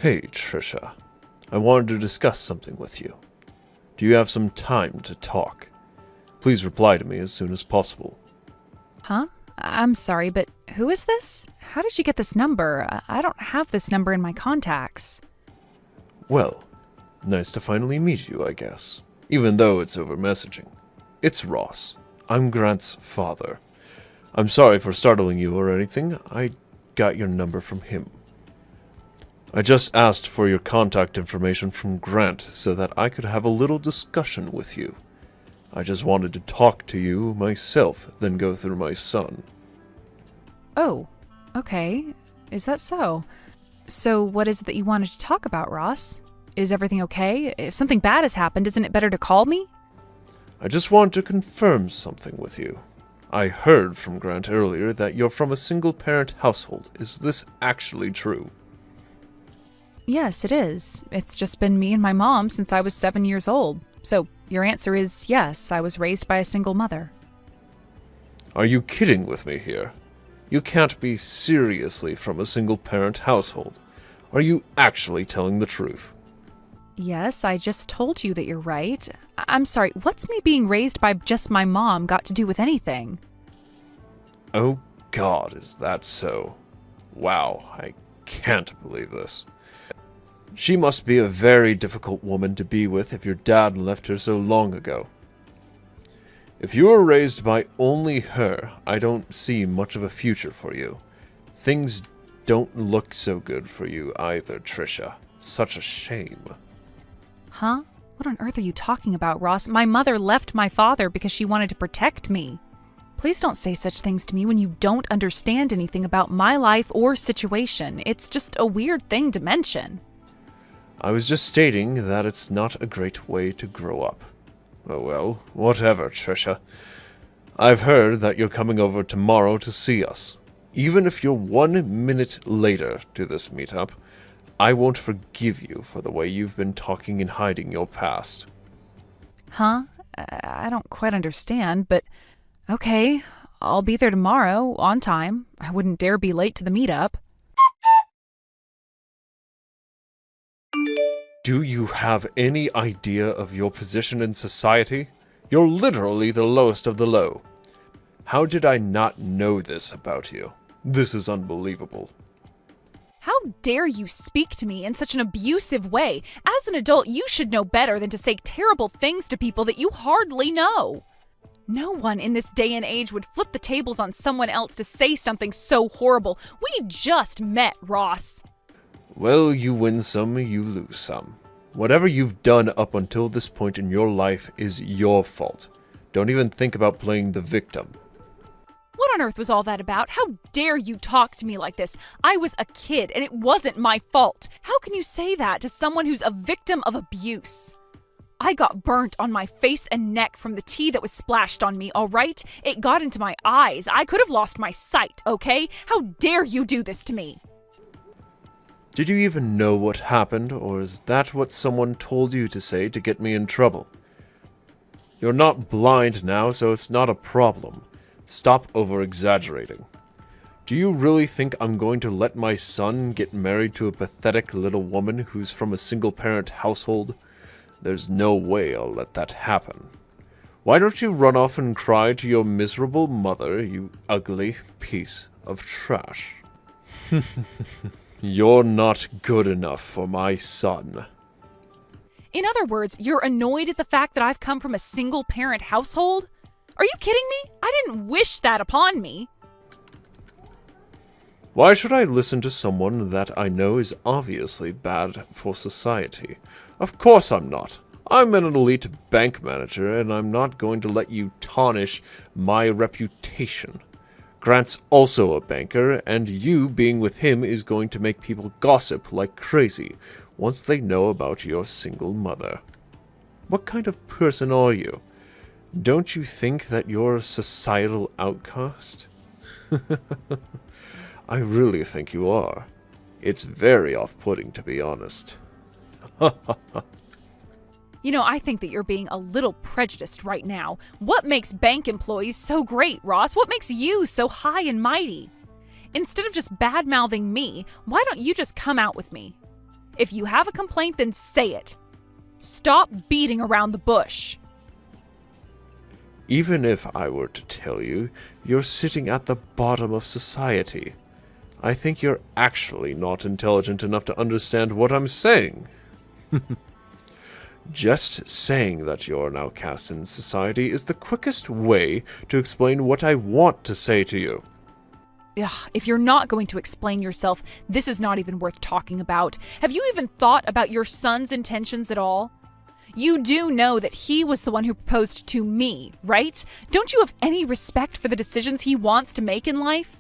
Hey, Trisha. I wanted to discuss something with you. Do you have some time to talk? Please reply to me as soon as possible. Huh? I'm sorry, but who is this? How did you get this number? I don't have this number in my contacts. Well, nice to finally meet you, I guess. Even though it's over messaging. It's Ross. I'm Grant's father. I'm sorry for startling you or anything. I got your number from him. I just asked for your contact information from Grant so that I could have a little discussion with you. I just wanted to talk to you myself, then go through my son. Oh, okay. Is that so? So what is it that you wanted to talk about, Ross? Is everything okay? If something bad has happened, isn't it better to call me? I just want to confirm something with you. I heard from Grant earlier that you're from a single-parent household. Is this actually true? Yes, it is. It's just been me and my mom since I was 7 years old. So your answer is yes, I was raised by a single mother. Are you kidding with me here? You can't be seriously from a single-parent household. Are you actually telling the truth? Yes, I just told you that you're right. I'm sorry, what's me being raised by just my mom got to do with anything? Oh God, is that so? Wow, I can't believe this. She must be a very difficult woman to be with if your dad left her so long ago. If you were raised by only her, I don't see much of a future for you. Things don't look so good for you either, Trisha. Such a shame. Huh? What on earth are you talking about, Ross? My mother left my father because she wanted to protect me. Please don't say such things to me when you don't understand anything about my life or situation. It's just a weird thing to mention. I was just stating that it's not a great way to grow up. Oh well, whatever, Trisha. I've heard that you're coming over tomorrow to see us. Even if you're 1 minute later to this meetup, I won't forgive you for the way you've been talking and hiding your past. Huh? I don't quite understand, but okay, I'll be there tomorrow, on time. I wouldn't dare be late to the meetup. Do you have any idea of your position in society? You're literally the lowest of the low. How did I not know this about you? This is unbelievable. How dare you speak to me in such an abusive way? As an adult, you should know better than to say terrible things to people that you hardly know. No one in this day and age would flip the tables on someone else to say something so horrible. We just met, Ross. Well, you win some, you lose some. Whatever you've done up until this point in your life is your fault. Don't even think about playing the victim. What on earth was all that about? How dare you talk to me like this? I was a kid, and it wasn't my fault. How can you say that to someone who's a victim of abuse? I got burnt on my face and neck from the tea that was splashed on me, all right? It got into my eyes. I could have lost my sight, okay? How dare you do this to me? Did you even know what happened, or is that what someone told you to say to get me in trouble? You're not blind now, so it's not a problem. Stop over-exaggerating. Do you really think I'm going to let my son get married to a pathetic little woman who's from a single-parent household? There's no way I'll let that happen. Why don't you run off and cry to your miserable mother, you ugly piece of trash? You're not good enough for my son. In other words, you're annoyed at the fact that I've come from a single-parent household? Are you kidding me? I didn't wish that upon me. Why should I listen to someone that I know is obviously bad for society? Of course I'm not. I'm an elite bank manager, and I'm not going to let you tarnish my reputation. Grant's also a banker, and you being with him is going to make people gossip like crazy once they know about your single mother. What kind of person are you? Don't you think that you're a societal outcast? I really think you are. It's very off-putting, to be honest. You know, I think that you're being a little prejudiced right now. What makes bank employees so great, Ross? What makes you so high and mighty? Instead of just bad-mouthing me, why don't you just come out with me? If you have a complaint, then say it. Stop beating around the bush. Even if I were to tell you, you're sitting at the bottom of society. I think you're actually not intelligent enough to understand what I'm saying. Just saying that you're an outcast in society is the quickest way to explain what I want to say to you. Ugh, if you're not going to explain yourself, this is not even worth talking about. Have you even thought about your son's intentions at all? You do know that he was the one who proposed to me, right? Don't you have any respect for the decisions he wants to make in life?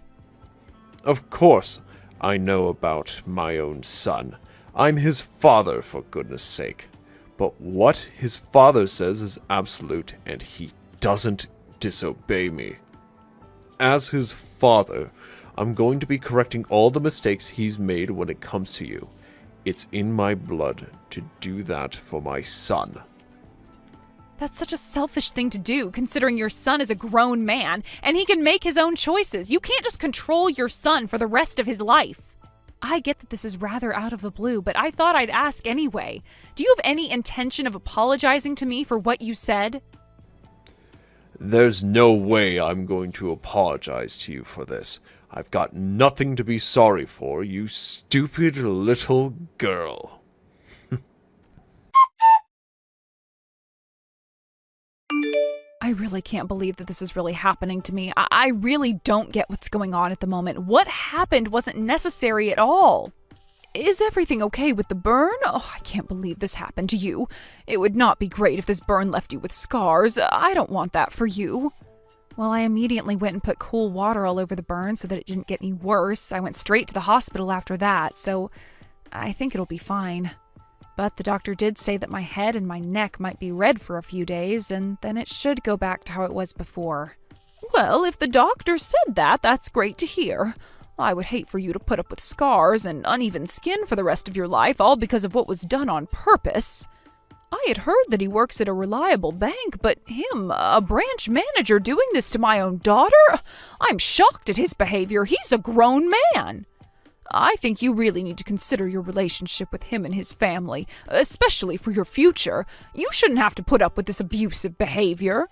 Of course, I know about my own son. I'm his father, for goodness sake. But what his father says is absolute, and he doesn't disobey me. As his father, I'm going to be correcting all the mistakes he's made when it comes to you. It's in my blood to do that for my son. That's such a selfish thing to do, considering your son is a grown man, and he can make his own choices. You can't just control your son for the rest of his life. I get that this is rather out of the blue, but I thought I'd ask anyway. Do you have any intention of apologizing to me for what you said? There's no way I'm going to apologize to you for this. I've got nothing to be sorry for, you stupid little girl. I really can't believe that this is really happening to me. I really don't get what's going on at the moment. What happened wasn't necessary at all. Is everything okay with the burn? Oh, I can't believe this happened to you. It would not be great if this burn left you with scars. I don't want that for you. Well, I immediately went and put cool water all over the burn so that it didn't get any worse. I went straight to the hospital after that, so I think it'll be fine. But the doctor did say that my head and my neck might be red for a few days, and then it should go back to how it was before. Well, if the doctor said that, that's great to hear. I would hate for you to put up with scars and uneven skin for the rest of your life, all because of what was done on purpose. I had heard that he works at a reliable bank, but him, a branch manager, doing this to my own daughter? I'm shocked at his behavior. He's a grown man. I think you really need to consider your relationship with him and his family, especially for your future. You shouldn't have to put up with this abusive behavior.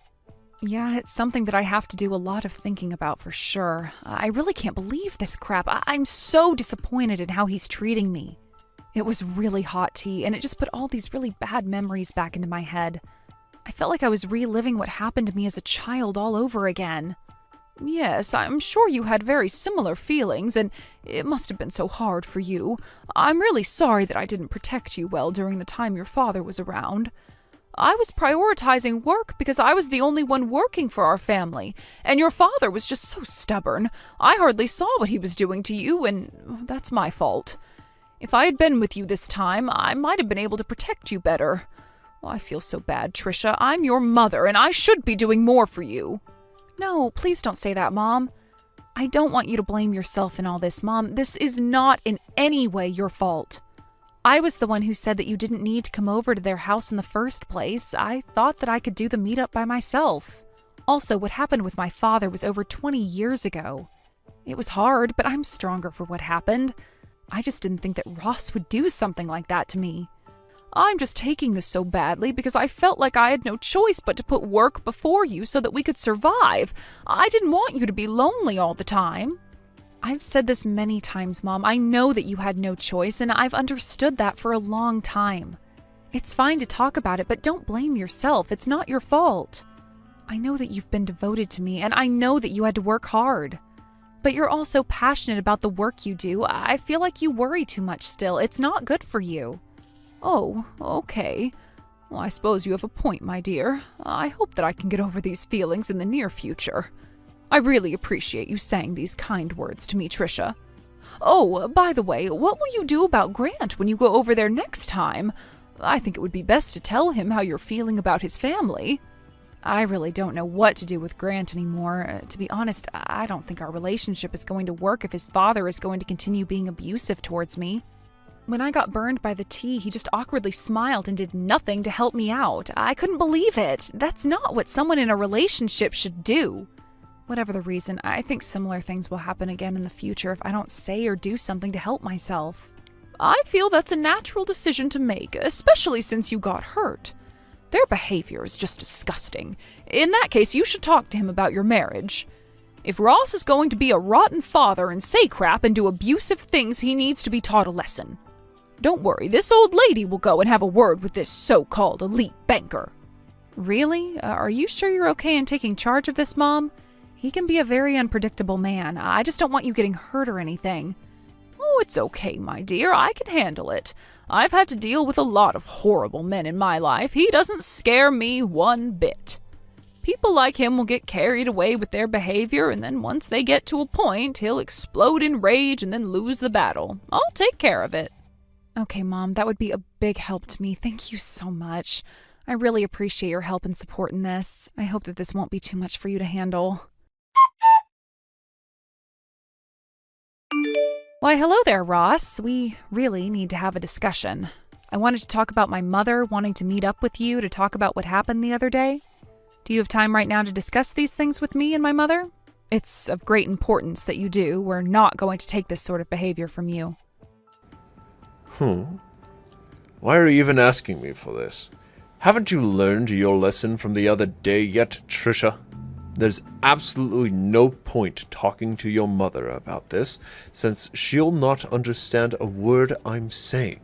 Yeah, it's something that I have to do a lot of thinking about for sure. I really can't believe this crap. I'm so disappointed in how he's treating me. It was really hot tea, and it just put all these really bad memories back into my head. I felt like I was reliving what happened to me as a child all over again. Yes, I'm sure you had very similar feelings, and it must have been so hard for you. I'm really sorry that I didn't protect you well during the time your father was around. I was prioritizing work because I was the only one working for our family, and your father was just so stubborn. I hardly saw what he was doing to you, and that's my fault. If I had been with you this time, I might have been able to protect you better. Oh, I feel so bad, Trisha. I'm your mother, and I should be doing more for you. No, please don't say that, Mom. I don't want you to blame yourself in all this, Mom. This is not in any way your fault. I was the one who said that you didn't need to come over to their house in the first place. I thought that I could do the meetup by myself. Also, what happened with my father was over 20 years ago. It was hard, but I'm stronger for what happened. I just didn't think that Ross would do something like that to me. I'm just taking this so badly because I felt like I had no choice but to put work before you so that we could survive. I didn't want you to be lonely all the time. I've said this many times, Mom. I know that you had no choice, and I've understood that for a long time. It's fine to talk about it, but don't blame yourself. It's not your fault. I know that you've been devoted to me, and I know that you had to work hard. But you're also passionate about the work you do. I feel like you worry too much still. It's not good for you. Oh, okay. Well, I suppose you have a point, my dear. I hope that I can get over these feelings in the near future. I really appreciate you saying these kind words to me, Trisha. Oh, by the way, what will you do about Grant when you go over there next time? I think it would be best to tell him how you're feeling about his family. I really don't know what to do with Grant anymore. To be honest, I don't think our relationship is going to work if his father is going to continue being abusive towards me. When I got burned by the tea, he just awkwardly smiled and did nothing to help me out. I couldn't believe it. That's not what someone in a relationship should do. Whatever the reason, I think similar things will happen again in the future if I don't say or do something to help myself. I feel that's a natural decision to make, especially since you got hurt. Their behavior is just disgusting. In that case, you should talk to him about your marriage. If Ross is going to be a rotten father and say crap and do abusive things, he needs to be taught a lesson. Don't worry, this old lady will go and have a word with this so-called elite banker. Really? Are you sure you're okay in taking charge of this, Mom? He can be a very unpredictable man. I just don't want you getting hurt or anything. Oh, it's okay, my dear. I can handle it. I've had to deal with a lot of horrible men in my life. He doesn't scare me one bit. People like him will get carried away with their behavior, and then once they get to a point, he'll explode in rage and then lose the battle. I'll take care of it. Okay, Mom, that would be a big help to me. Thank you so much. I really appreciate your help and support in this. I hope that this won't be too much for you to handle. Why, hello there, Ross. We really need to have a discussion. I wanted to talk about my mother wanting to meet up with you to talk about what happened the other day. Do you have time right now to discuss these things with me and my mother? It's of great importance that you do. We're not going to take this sort of behavior from you. Why are you even asking me for this? Haven't you learned your lesson from the other day yet, Trisha? There's absolutely no point talking to your mother about this, since she'll not understand a word I'm saying.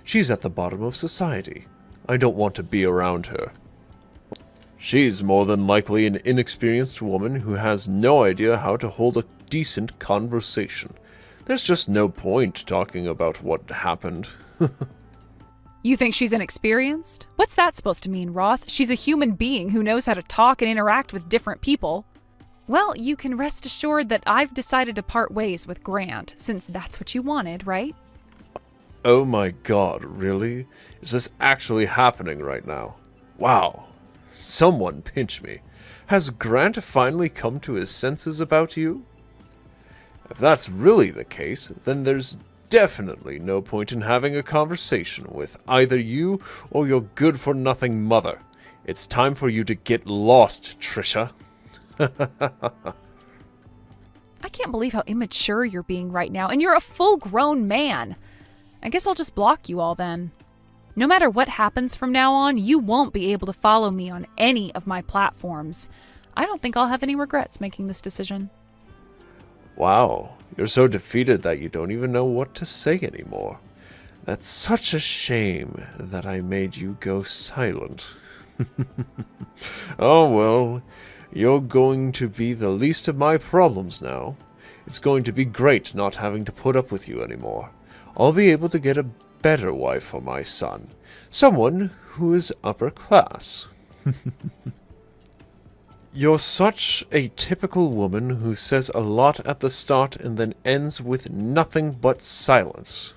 She's at the bottom of society. I don't want to be around her. She's more than likely an inexperienced woman who has no idea how to hold a decent conversation. There's just no point talking about what happened. You think she's inexperienced? What's that supposed to mean, Ross? She's a human being who knows how to talk and interact with different people. Well, you can rest assured that I've decided to part ways with Grant, since that's what you wanted, right? Oh my god, really? Is this actually happening right now? Wow. Someone pinch me. Has Grant finally come to his senses about you? If that's really the case, then there's definitely no point in having a conversation with either you or your good-for-nothing mother. It's time for you to get lost, Trisha. I can't believe how immature you're being right now, and you're a full-grown man. I guess I'll just block you all then. No matter what happens from now on, you won't be able to follow me on any of my platforms. I don't think I'll have any regrets making this decision. Wow, you're so defeated that you don't even know what to say anymore. That's such a shame that I made you go silent. Oh well, you're going to be the least of my problems now. It's going to be great not having to put up with you anymore. I'll be able to get a better wife for my son. Someone who is upper class. You're such a typical woman who says a lot at the start and then ends with nothing but silence.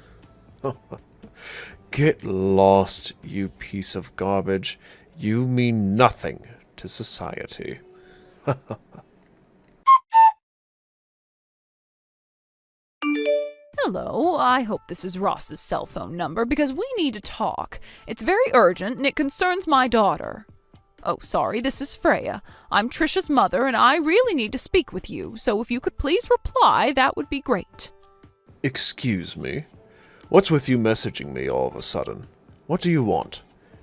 Get lost, you piece of garbage. You mean nothing to society. Hello, I hope this is Ross's cell phone number because we need to talk. It's very urgent and it concerns my daughter. Oh, sorry, this is Freya. I'm Trisha's mother and I really need to speak with you, so if you could please reply, that would be great. Excuse me? What's with you messaging me all of a sudden? What do you want?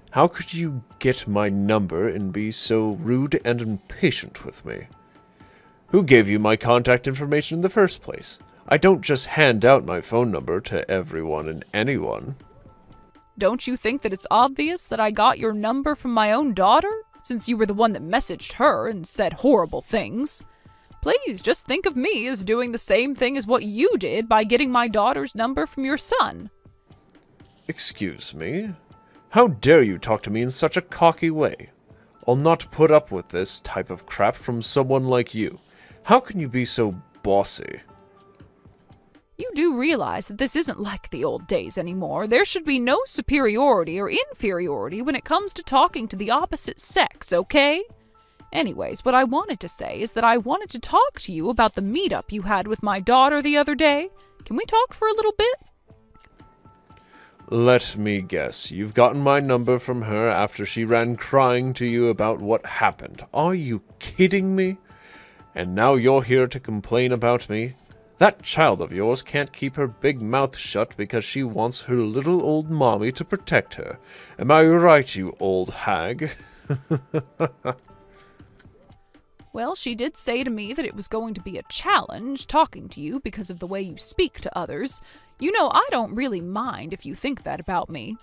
How could you get my number and be so rude and impatient with me? Who gave you my contact information in the first place? I don't just hand out my phone number to everyone and anyone. Don't you think that it's obvious that I got your number from my own daughter, since you were the one that messaged her and said horrible things? Please, just think of me as doing the same thing as what you did by getting my daughter's number from your son. Excuse me? How dare you talk to me in such a cocky way? I'll not put up with this type of crap from someone like you. How can you be so bossy? You do realize that this isn't like the old days anymore. There should be no superiority or inferiority when it comes to talking to the opposite sex, okay? Anyways, what I wanted to say is that I wanted to talk to you about the meetup you had with my daughter the other day. Can we talk for a little bit? Let me guess. You've gotten my number from her after she ran crying to you about what happened. Are you kidding me? And now you're here to complain about me? That child of yours can't keep her big mouth shut because she wants her little old mommy to protect her. Am I right, you old hag? Well, she did say to me that it was going to be a challenge talking to you because of the way you speak to others. You know, I don't really mind if you think that about me.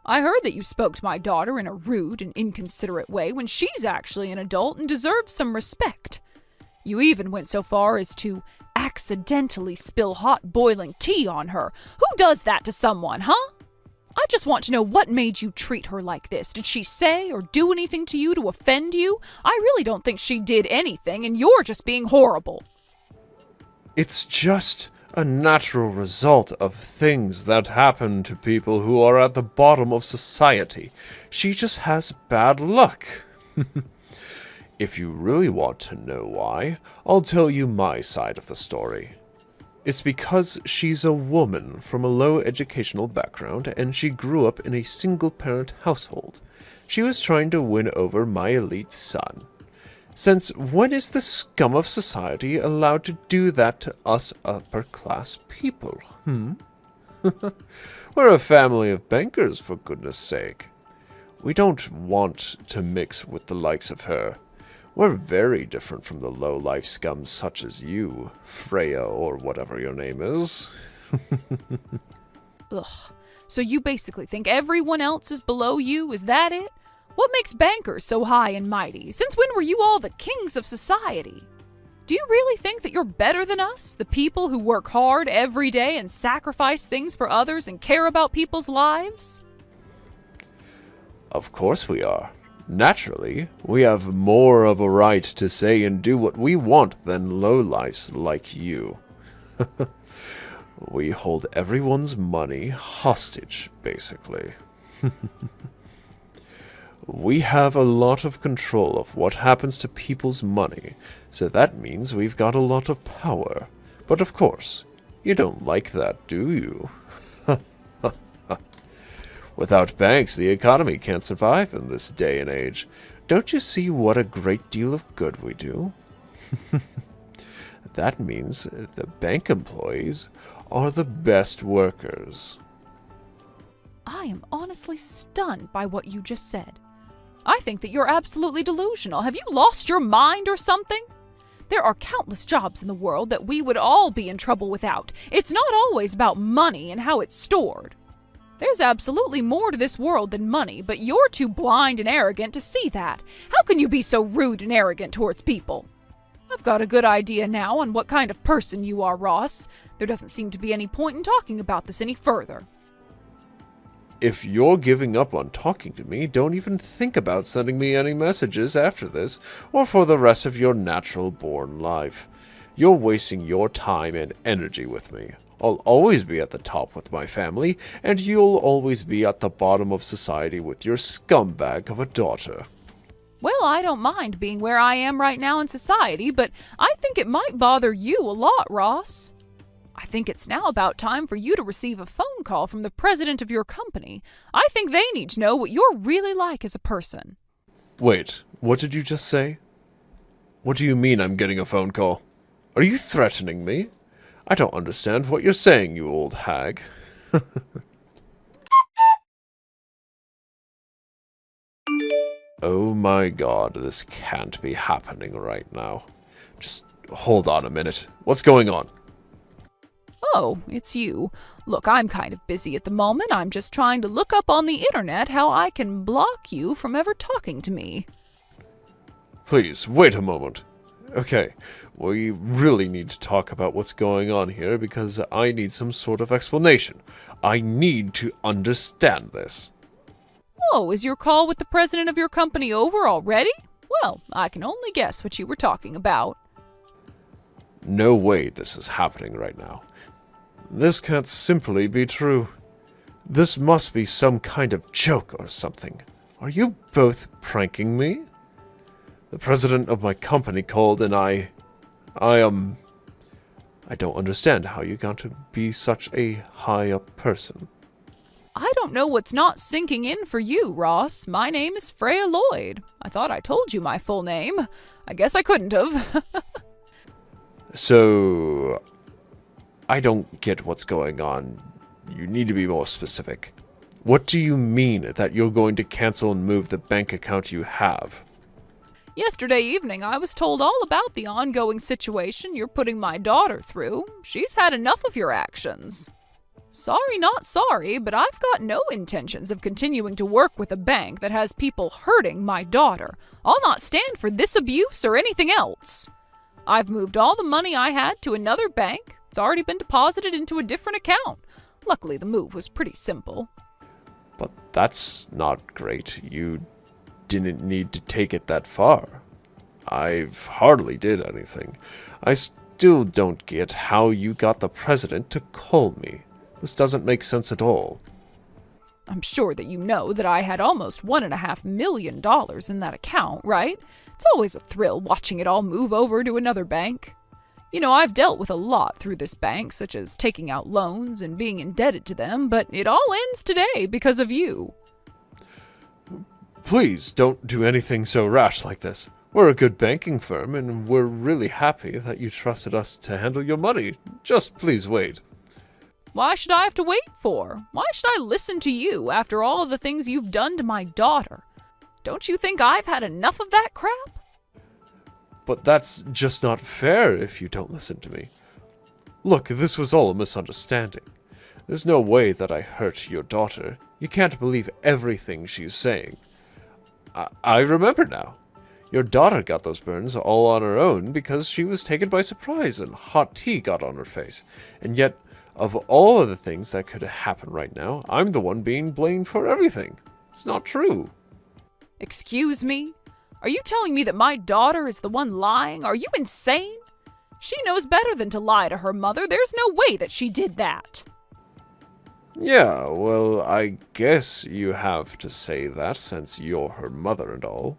I heard that you spoke to my daughter in a rude and inconsiderate way when she's actually an adult and deserves some respect. You even went so far as to accidentally spill hot boiling tea on her. Who does that to someone, huh? I just want to know what made you treat her like this. Did she say or do anything to you to offend you? I really don't think she did anything, and you're just being horrible. It's just a natural result of things that happen to people who are at the bottom of society. She just has bad luck. If you really want to know why, I'll tell you my side of the story. It's because she's a woman from a low educational background and she grew up in a single-parent household. She was trying to win over my elite son. Since when is the scum of society allowed to do that to us upper-class people, We're a family of bankers, for goodness sake. We don't want to mix with the likes of her. We're very different from the low-life scum such as you, Freya, or whatever your name is. Ugh. So you basically think everyone else is below you, is that it? What makes bankers so high and mighty? Since when were you all the kings of society? Do you really think that you're better than us, the people who work hard every day and sacrifice things for others and care about people's lives? Of course we are. Naturally, we have more of a right to say and do what we want than lowlifes like you. We hold everyone's money hostage, basically. We have a lot of control of what happens to people's money, so that means we've got a lot of power. But of course, you don't like that, do you? Without banks, the economy can't survive in this day and age. Don't you see what a great deal of good we do? That means the bank employees are the best workers. I am honestly stunned by what you just said. I think that you're absolutely delusional. Have you lost your mind or something? There are countless jobs in the world that we would all be in trouble without. It's not always about money and how it's stored. There's absolutely more to this world than money, but you're too blind and arrogant to see that. How can you be so rude and arrogant towards people? I've got a good idea now on what kind of person you are, Ross. There doesn't seem to be any point in talking about this any further. If you're giving up on talking to me, don't even think about sending me any messages after this, or for the rest of your natural-born life. You're wasting your time and energy with me. I'll always be at the top with my family, and you'll always be at the bottom of society with your scumbag of a daughter. Well, I don't mind being where I am right now in society, but I think it might bother you a lot, Ross. I think it's now about time for you to receive a phone call from the president of your company. I think they need to know what you're really like as a person. Wait, what did you just say? What do you mean I'm getting a phone call? Are you threatening me? I don't understand what you're saying, you old hag. Oh my god, this can't be happening right now. Just hold on a minute. What's going on? Oh, it's you. Look, I'm kind of busy at the moment. I'm just trying to look up on the internet how I can block you from ever talking to me. Please, wait a moment. Okay, we really need to talk about what's going on here because I need some sort of explanation. I need to understand this. Oh, is your call with the president of your company over already? Well, I can only guess what you were talking about. No way this is happening right now. This can't simply be true. This must be some kind of joke or something. Are you both pranking me? The president of my company called and I don't understand how you got to be such a high-up person. I don't know what's not sinking in for you, Ross. My name is Freya Lloyd. I thought I told you my full name. I guess I couldn't have. So, I don't get what's going on. You need to be more specific. What do you mean that you're going to cancel and move the bank account you have? Yesterday evening, I was told all about the ongoing situation you're putting my daughter through. She's had enough of your actions. Sorry, not sorry, but I've got no intentions of continuing to work with a bank that has people hurting my daughter. I'll not stand for this abuse or anything else. I've moved all the money I had to another bank. It's already been deposited into a different account. Luckily, the move was pretty simple. But that's not great. You didn't need to take it that far. I've hardly did anything. I still don't get how you got the president to call me. This doesn't make sense at all. I'm sure that you know that I had almost $1.5 million in that account, right? It's always a thrill watching it all move over to another bank. You know, I've dealt with a lot through this bank, such as taking out loans and being indebted to them, but it all ends today because of you. Please don't do anything so rash like this. We're a good banking firm, and we're really happy that you trusted us to handle your money. Just please wait. Why should I have to wait for? Why should I listen to you after all of the things you've done to my daughter? Don't you think I've had enough of that crap? But that's just not fair if you don't listen to me. Look, this was all a misunderstanding. There's no way that I hurt your daughter. You can't believe everything she's saying. I remember now. Your daughter got those burns all on her own because she was taken by surprise and hot tea got on her face. And yet, of all of the things that could happen right now, I'm the one being blamed for everything. It's not true. Excuse me? Are you telling me that my daughter is the one lying? Are you insane? She knows better than to lie to her mother. There's no way that she did that. Yeah, well, I guess you have to say that since you're her mother and all.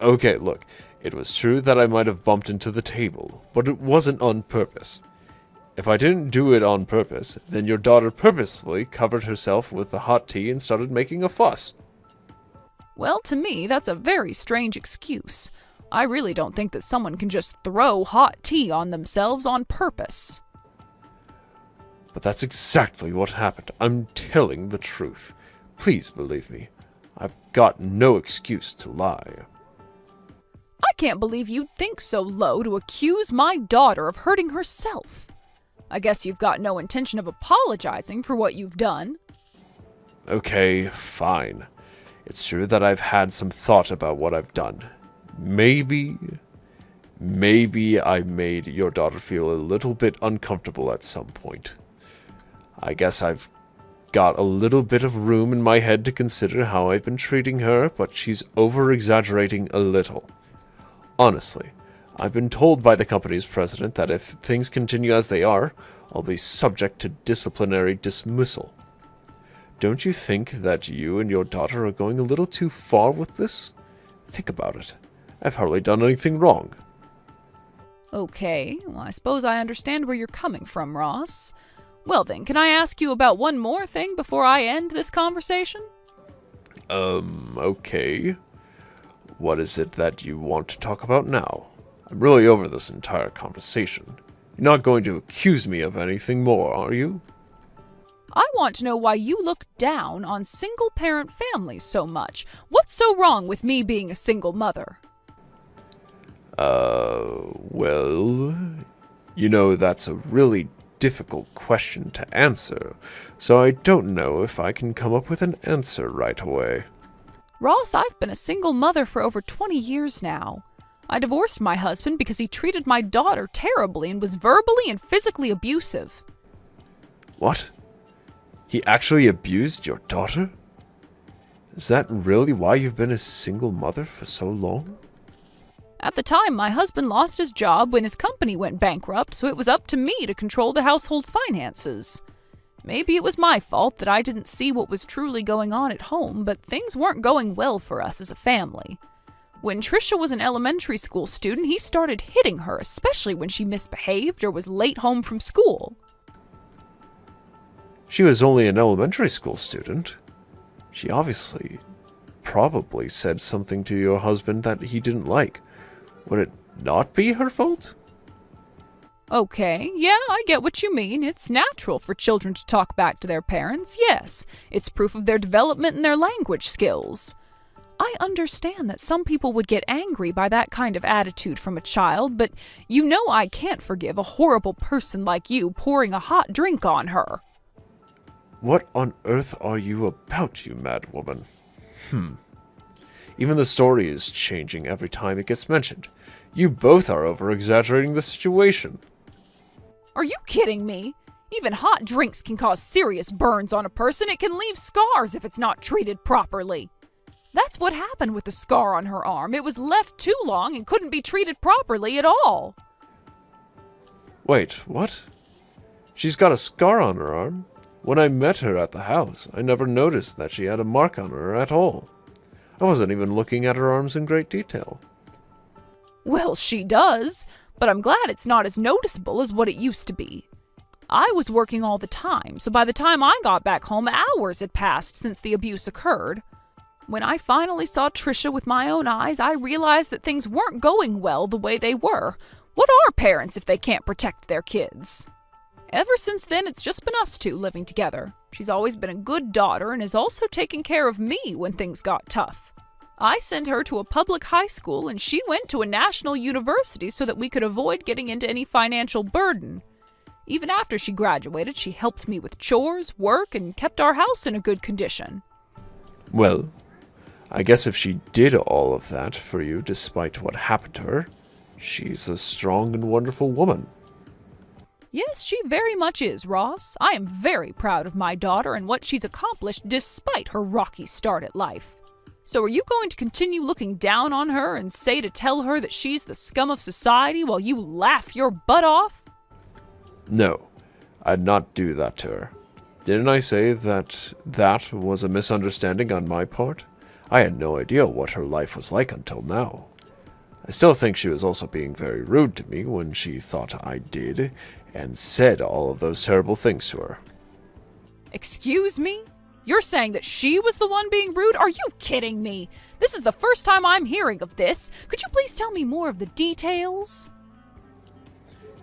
Okay, look, it was true that I might have bumped into the table, but it wasn't on purpose. If I didn't do it on purpose, then your daughter purposely covered herself with the hot tea and started making a fuss. Well, to me, that's a very strange excuse. I really don't think that someone can just throw hot tea on themselves on purpose. But that's exactly what happened. I'm telling the truth. Please believe me. I've got no excuse to lie. I can't believe you'd think so low to accuse my daughter of hurting herself. I guess you've got no intention of apologizing for what you've done. Okay, fine. It's true that I've had some thought about what I've done. Maybe I made your daughter feel a little bit uncomfortable at some point. I guess I've got a little bit of room in my head to consider how I've been treating her, but she's over-exaggerating a little. Honestly, I've been told by the company's president that if things continue as they are, I'll be subject to disciplinary dismissal. Don't you think that you and your daughter are going a little too far with this? Think about it. I've hardly done anything wrong. Okay, well, I suppose I understand where you're coming from, Ross. Well then, can I ask you about one more thing before I end this conversation? Okay. What is it that you want to talk about now? I'm really over this entire conversation. You're not going to accuse me of anything more, are you? I want to know why you look down on single-parent families so much. What's so wrong with me being a single mother? Well, you know, that's a really difficult question to answer, so I don't know if I can come up with an answer right away. Ross, I've been a single mother for over 20 years now. I divorced my husband because he treated my daughter terribly and was verbally and physically abusive. What? He actually abused your daughter? Is that really why you've been a single mother for so long? At the time, my husband lost his job when his company went bankrupt, so it was up to me to control the household finances. Maybe it was my fault that I didn't see what was truly going on at home, but things weren't going well for us as a family. When Trisha was an elementary school student, he started hitting her, especially when she misbehaved or was late home from school. She was only an elementary school student. She probably said something to your husband that he didn't like. Would it not be her fault? Okay, yeah, I get what you mean. It's natural for children to talk back to their parents, yes. It's proof of their development and their language skills. I understand that some people would get angry by that kind of attitude from a child, but you know I can't forgive a horrible person like you pouring a hot drink on her. What on earth are you about, you mad woman? Even the story is changing every time it gets mentioned. You both are over-exaggerating the situation. Are you kidding me? Even hot drinks can cause serious burns on a person. It can leave scars if it's not treated properly. That's what happened with the scar on her arm. It was left too long and couldn't be treated properly at all. Wait, what? She's got a scar on her arm? When I met her at the house, I never noticed that she had a mark on her at all. I wasn't even looking at her arms in great detail. Well, she does, but I'm glad it's not as noticeable as what it used to be. I was working all the time, so by the time I got back home, hours had passed since the abuse occurred. When I finally saw Trisha with my own eyes, I realized that things weren't going well the way they were. What are parents if they can't protect their kids? Ever since then, it's just been us two living together. She's always been a good daughter and has also taken care of me when things got tough. I sent her to a public high school and she went to a national university so that we could avoid getting into any financial burden. Even after she graduated, she helped me with chores, work, and kept our house in a good condition. Well, I guess if she did all of that for you despite what happened to her, she's a strong and wonderful woman. Yes, she very much is, Ross. I am very proud of my daughter and what she's accomplished despite her rocky start at life. So are you going to continue looking down on her and say to tell her that she's the scum of society while you laugh your butt off? No, I'd not do that to her. Didn't I say that that was a misunderstanding on my part? I had no idea what her life was like until now. I still think she was also being very rude to me when she thought I did and said all of those terrible things to her. Excuse me? You're saying that she was the one being rude? Are you kidding me? This is the first time I'm hearing of this. Could you please tell me more of the details?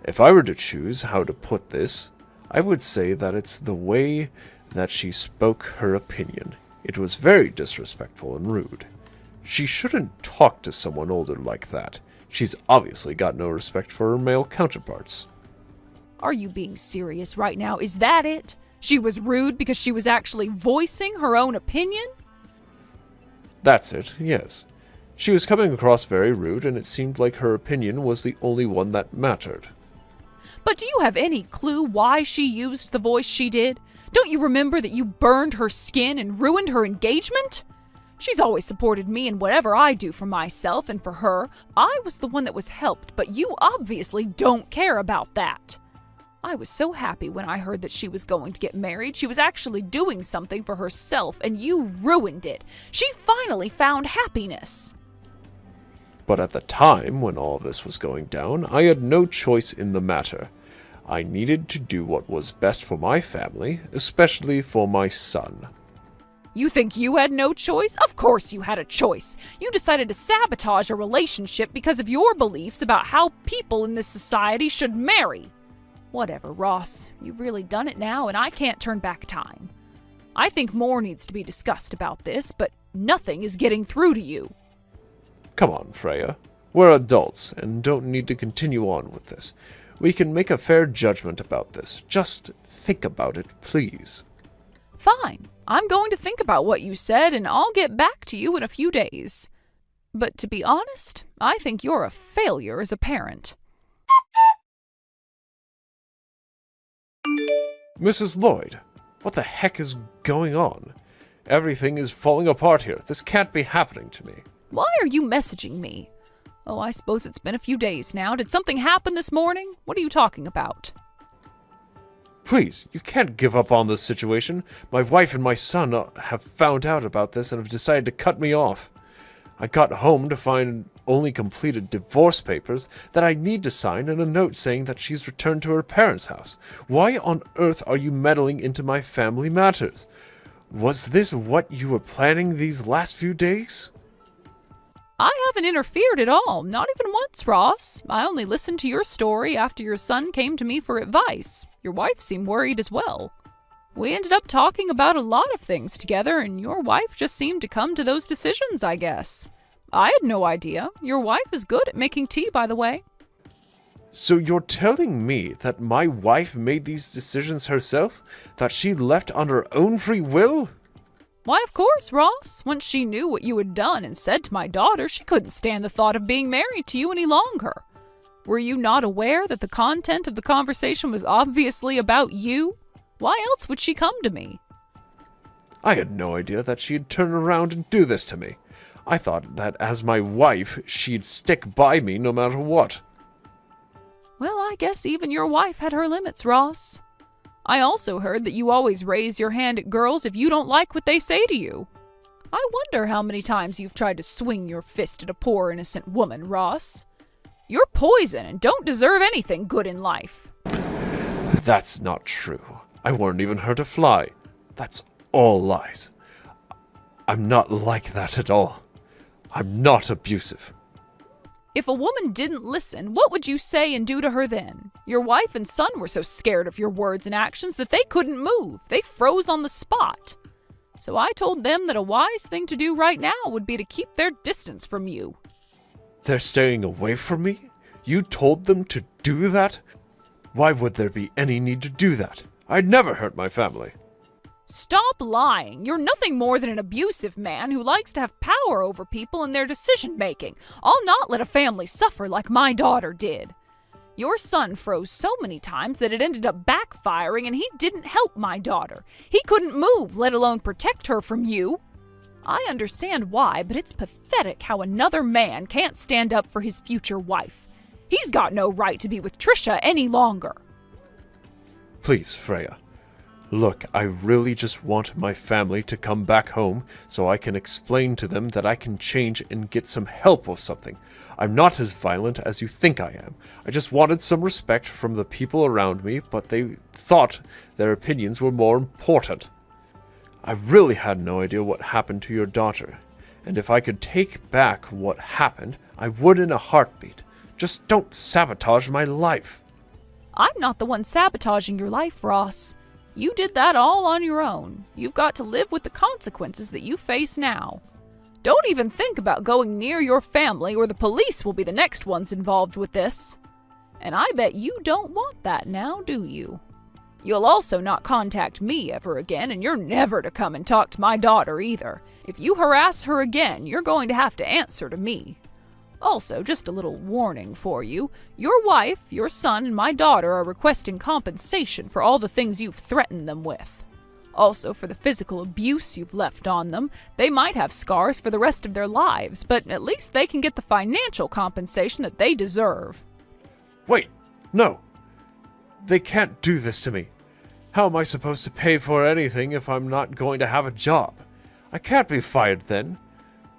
If I were to choose how to put this, I would say that it's the way that she spoke her opinion. It was very disrespectful and rude. She shouldn't talk to someone older like that. She's obviously got no respect for her male counterparts. Are you being serious right now? Is that it? She was rude because she was actually voicing her own opinion? That's it, yes. She was coming across very rude, and it seemed like her opinion was the only one that mattered. But do you have any clue why she used the voice she did? Don't you remember that you burned her skin and ruined her engagement? She's always supported me in whatever I do for myself and for her. I was the one that was helped, but you obviously don't care about that. I was so happy when I heard that she was going to get married. She was actually doing something for herself, and you ruined it. She finally found happiness. But at the time when all this was going down, I had no choice in the matter. I needed to do what was best for my family, especially for my son. You think you had no choice? Of course you had a choice. You decided to sabotage a relationship because of your beliefs about how people in this society should marry. Whatever, Ross. You've really done it now, and I can't turn back time. I think more needs to be discussed about this, but nothing is getting through to you. Come on, Freya. We're adults and don't need to continue on with this. We can make a fair judgment about this. Just think about it, please. Fine. I'm going to think about what you said, and I'll get back to you in a few days. But to be honest, I think you're a failure as a parent. Mrs. Lloyd, what the heck is going on? Everything is falling apart here. This can't be happening to me. Why are you messaging me? Oh, I suppose it's been a few days now. Did something happen this morning? What are you talking about? Please, you can't give up on this situation. My wife and my son have found out about this and have decided to cut me off. I got home to find only completed divorce papers that I need to sign and a note saying that she's returned to her parents' house. Why on earth are you meddling into my family matters? Was this what you were planning these last few days? I haven't interfered at all, not even once, Ross. I only listened to your story after your son came to me for advice. Your wife seemed worried as well. We ended up talking about a lot of things together, and your wife just seemed to come to those decisions, I guess. I had no idea. Your wife is good at making tea, by the way. So you're telling me that my wife made these decisions herself? That she left on her own free will? Why, of course, Ross. Once she knew what you had done and said to my daughter, she couldn't stand the thought of being married to you any longer. Were you not aware that the content of the conversation was obviously about you? Why else would she come to me? I had no idea that she'd turn around and do this to me. I thought that as my wife, she'd stick by me no matter what. Well, I guess even your wife had her limits, Ross. I also heard that you always raise your hand at girls if you don't like what they say to you. I wonder how many times you've tried to swing your fist at a poor innocent woman, Ross. You're poison and don't deserve anything good in life. That's not true. I weren't even hurt a fly. That's all lies. I'm not like that at all. I'm not abusive. If a woman didn't listen, what would you say and do to her then? Your wife and son were so scared of your words and actions that they couldn't move. They froze on the spot. So I told them that a wise thing to do right now would be to keep their distance from you. They're staying away from me? You told them to do that? Why would there be any need to do that? I'd never hurt my family. Stop lying. You're nothing more than an abusive man who likes to have power over people and their decision-making. I'll not let a family suffer like my daughter did. Your son froze so many times that it ended up backfiring, and he didn't help my daughter. He couldn't move, let alone protect her from you. I understand why, but it's pathetic how another man can't stand up for his future wife. He's got no right to be with Trisha any longer. Please, Freya. Look, I really just want my family to come back home so I can explain to them that I can change and get some help with something. I'm not as violent as you think I am. I just wanted some respect from the people around me, but they thought their opinions were more important. I really had no idea what happened to your daughter, and if I could take back what happened, I would in a heartbeat. Just don't sabotage my life. I'm not the one sabotaging your life, Ross. You did that all on your own. You've got to live with the consequences that you face now. Don't even think about going near your family, or the police will be the next ones involved with this. And I bet you don't want that now, do you? You'll also not contact me ever again, and you're never to come and talk to my daughter either. If you harass her again, you're going to have to answer to me. Also, just a little warning for you. Your wife, your son, and my daughter are requesting compensation for all the things you've threatened them with. Also, for the physical abuse you've left on them. They might have scars for the rest of their lives, but at least they can get the financial compensation that they deserve. Wait, no. They can't do this to me. How am I supposed to pay for anything if I'm not going to have a job? I can't be fired then.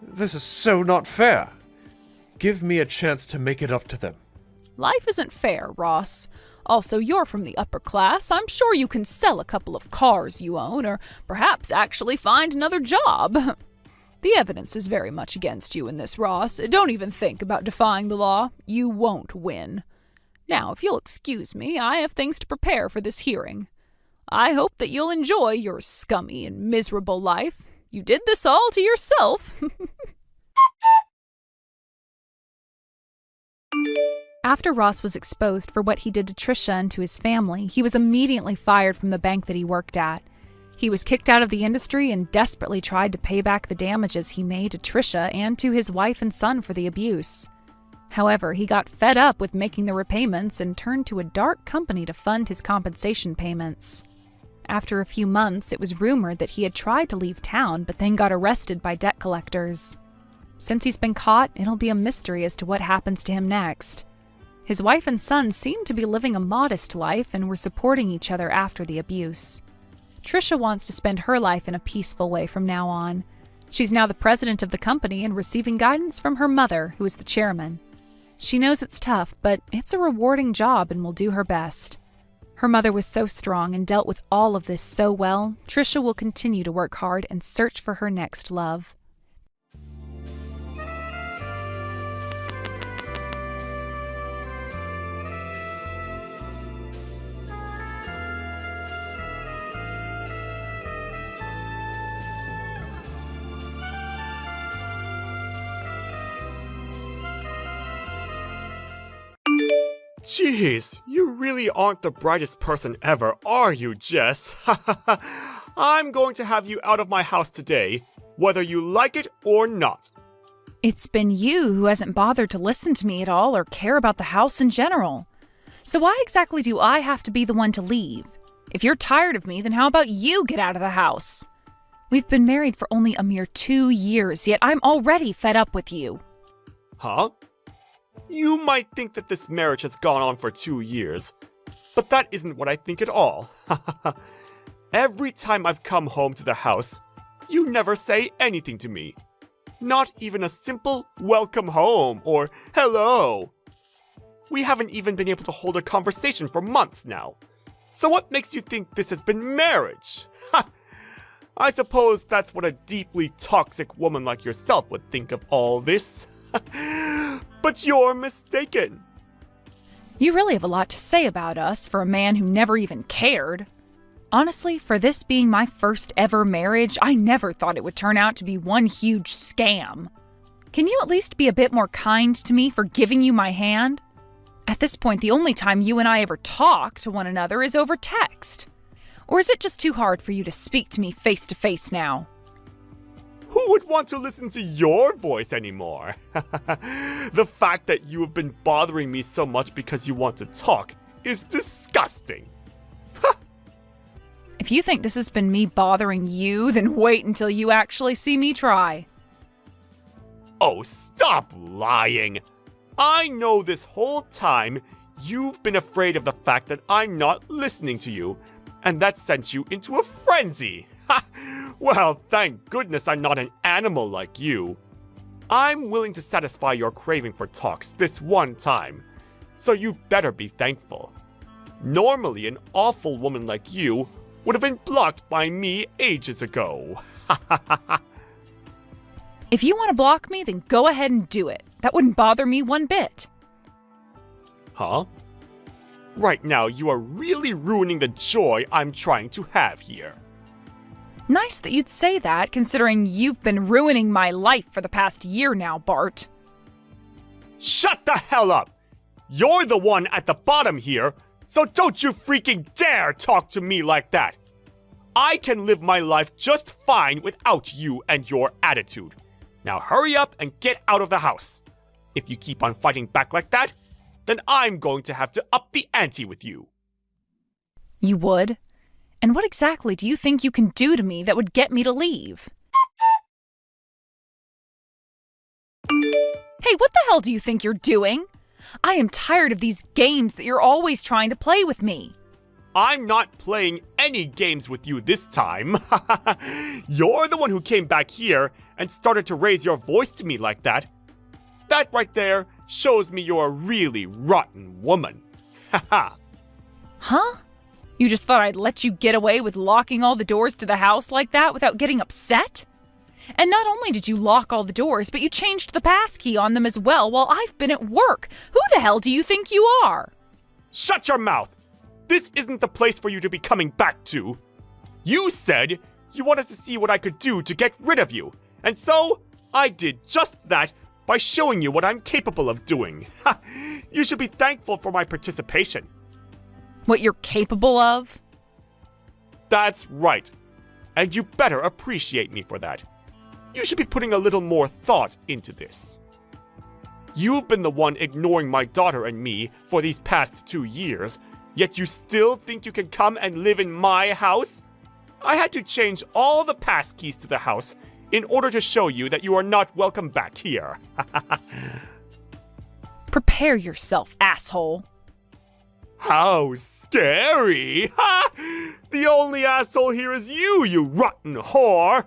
This is so not fair. Give me a chance to make it up to them. Life isn't fair, Ross. Also, you're from the upper class. I'm sure you can sell a couple of cars you own, or perhaps actually find another job. The evidence is very much against you in this, Ross. Don't even think about defying the law. You won't win. Now, if you'll excuse me, I have things to prepare for this hearing. I hope that you'll enjoy your scummy and miserable life. You did this all to yourself. After Ross was exposed for what he did to Trisha and to his family, he was immediately fired from the bank that he worked at. He was kicked out of the industry and desperately tried to pay back the damages he made to Trisha and to his wife and son for the abuse. However, he got fed up with making the repayments and turned to a dark company to fund his compensation payments. After a few months, it was rumored that he had tried to leave town but then got arrested by debt collectors. Since he's been caught, it'll be a mystery as to what happens to him next. His wife and son seemed to be living a modest life and were supporting each other after the abuse. Trisha wants to spend her life in a peaceful way from now on. She's now the president of the company and receiving guidance from her mother, who is the chairman. She knows it's tough, but it's a rewarding job and will do her best. Her mother was so strong and dealt with all of this so well, Trisha will continue to work hard and search for her next love. Jeez, you really aren't the brightest person ever, are you, Jess? I'm going to have you out of my house today, whether you like it or not. It's been you who hasn't bothered to listen to me at all or care about the house in general. So why exactly do I have to be the one to leave? If you're tired of me, then how about you get out of the house? We've been married for only a mere 2 years, yet I'm already fed up with you. Huh? You might think that this marriage has gone on for 2 years, but that isn't what I think at all. Every time I've come home to the house, you never say anything to me. Not even a simple welcome home or hello. We haven't even been able to hold a conversation for months now. So what makes you think this has been marriage? I suppose that's what a deeply toxic woman like yourself would think of all this. But you're mistaken. You really have a lot to say about us for a man who never even cared. Honestly, for this being my first ever marriage, I never thought it would turn out to be one huge scam. Can you at least be a bit more kind to me for giving you my hand? At this point, the only time you and I ever talk to one another is over text. Or is it just too hard for you to speak to me face to face now? Who would want to listen to your voice anymore? The fact that you have been bothering me so much because you want to talk is disgusting. If you think this has been me bothering you, then wait until you actually see me try. Oh, stop lying! I know this whole time you've been afraid of the fact that I'm not listening to you, and that sent you into a frenzy. Ha! Well, thank goodness I'm not an animal like you. I'm willing to satisfy your craving for talks this one time, so you better be thankful. Normally, an awful woman like you would have been blocked by me ages ago. If you want to block me, then go ahead and do it. That wouldn't bother me one bit. Huh? Right now, you are really ruining the joy I'm trying to have here. Nice that you'd say that, considering you've been ruining my life for the past year now, Bart. Shut the hell up! You're the one at the bottom here, so don't you freaking dare talk to me like that! I can live my life just fine without you and your attitude. Now hurry up and get out of the house. If you keep on fighting back like that, then I'm going to have to up the ante with you. You would? And what exactly do you think you can do to me that would get me to leave? Hey, what the hell do you think you're doing? I am tired of these games that you're always trying to play with me. I'm not playing any games with you this time. You're the one who came back here and started to raise your voice to me like that. That right there shows me you're a really rotten woman. Huh? You just thought I'd let you get away with locking all the doors to the house like that without getting upset? And not only did you lock all the doors, but you changed the passkey on them as well while I've been at work. Who the hell do you think you are? Shut your mouth! This isn't the place for you to be coming back to. You said you wanted to see what I could do to get rid of you. And so, I did just that by showing you what I'm capable of doing. You should be thankful for my participation. What you're capable of? That's right. And you better appreciate me for that. You should be putting a little more thought into this. You've been the one ignoring my daughter and me for these past 2 years, yet you still think you can come and live in my house? I had to change all the passkeys to the house in order to show you that you are not welcome back here. Prepare yourself, asshole. How scary! The only asshole here is you rotten whore!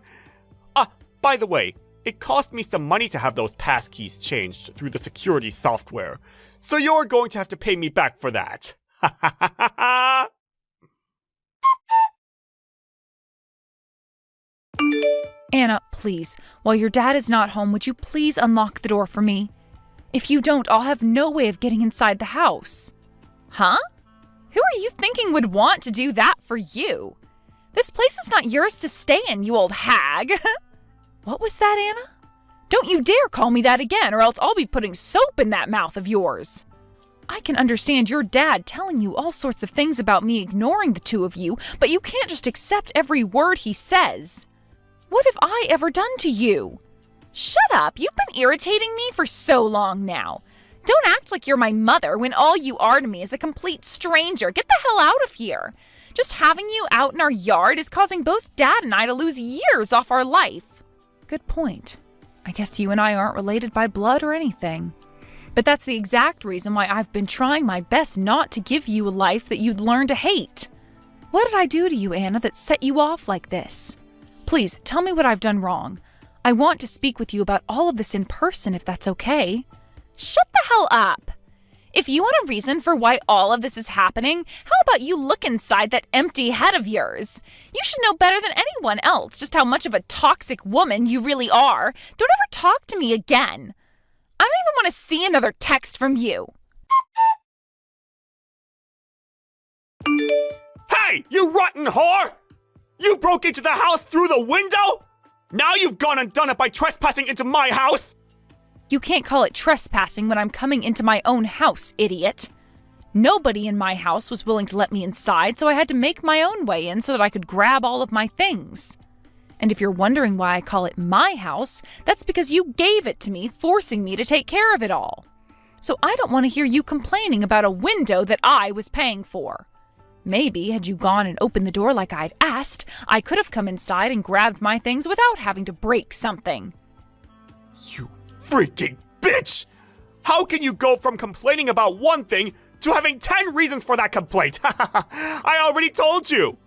By the way, it cost me some money to have those passkeys changed through the security software, so you're going to have to pay me back for that. Anna, please, while your dad is not home, would you please unlock the door for me? If you don't, I'll have no way of getting inside the house. Huh? Who are you thinking would want to do that for you? This place is not yours to stay in, you old hag. What was that, Anna? Don't you dare call me that again, or else I'll be putting soap in that mouth of yours. I can understand your dad telling you all sorts of things about me ignoring the two of you, but you can't just accept every word he says. What have I ever done to you? Shut up, you've been irritating me for so long now. Don't act like you're my mother when all you are to me is a complete stranger. Get the hell out of here. Just having you out in our yard is causing both Dad and I to lose years off our life. Good point. I guess you and I aren't related by blood or anything. But that's the exact reason why I've been trying my best not to give you a life that you'd learn to hate. What did I do to you, Anna, that set you off like this? Please, tell me what I've done wrong. I want to speak with you about all of this in person if that's okay. Shut the hell up! If you want a reason for why all of this is happening, how about you look inside that empty head of yours? You should know better than anyone else just how much of a toxic woman you really are. Don't ever talk to me again. I don't even want to see another text from you. Hey, you rotten whore! You broke into the house through the window? Now you've gone and done it by trespassing into my house? You can't call it trespassing when I'm coming into my own house, idiot. Nobody in my house was willing to let me inside, so I had to make my own way in so that I could grab all of my things. And if you're wondering why I call it my house, that's because you gave it to me, forcing me to take care of it all. So I don't want to hear you complaining about a window that I was paying for. Maybe, had you gone and opened the door like I'd asked, I could have come inside and grabbed my things without having to break something. You freaking bitch! How can you go from complaining about one thing to having 10 reasons for that complaint? I already told you!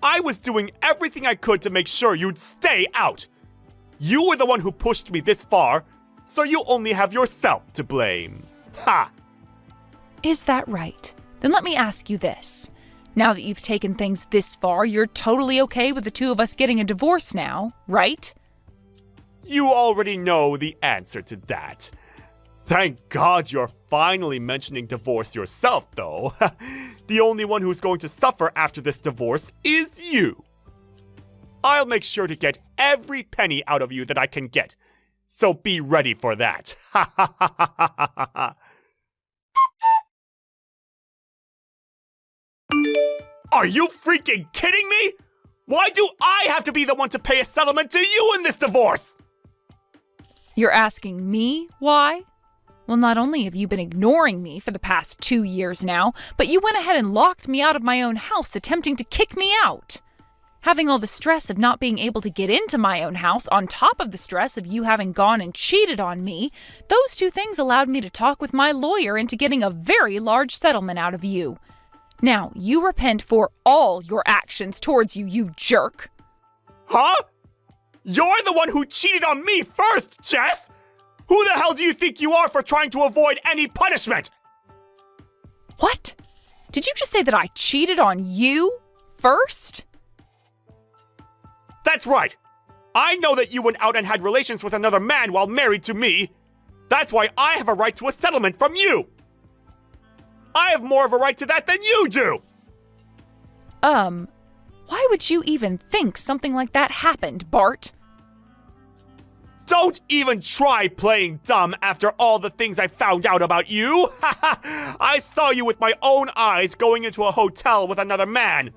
I was doing everything I could to make sure you'd stay out. You were the one who pushed me this far, so you only have yourself to blame. Ha! Is that right? Then let me ask you this. Now that you've taken things this far, you're totally okay with the two of us getting a divorce now, right? You already know the answer to that. Thank God you're finally mentioning divorce yourself, though. The only one who's going to suffer after this divorce is you. I'll make sure to get every penny out of you that I can get, so be ready for that. Are you freaking kidding me? Why do I have to be the one to pay a settlement to you in this divorce? You're asking me why? Well, not only have you been ignoring me for the past 2 years now, but you went ahead and locked me out of my own house, attempting to kick me out. Having all the stress of not being able to get into my own house on top of the stress of you having gone and cheated on me, those two things allowed me to talk with my lawyer into getting a very large settlement out of you. Now, you repent for all your actions towards you, you jerk. Huh? You're the one who cheated on me first, Jess! Who the hell do you think you are for trying to avoid any punishment? What? Did you just say that I cheated on you first? That's right. I know that you went out and had relations with another man while married to me. That's why I have a right to a settlement from you. I have more of a right to that than you do. Why would you even think something like that happened, Bart? Don't even try playing dumb after all the things I found out about you. I saw you with my own eyes going into a hotel with another man.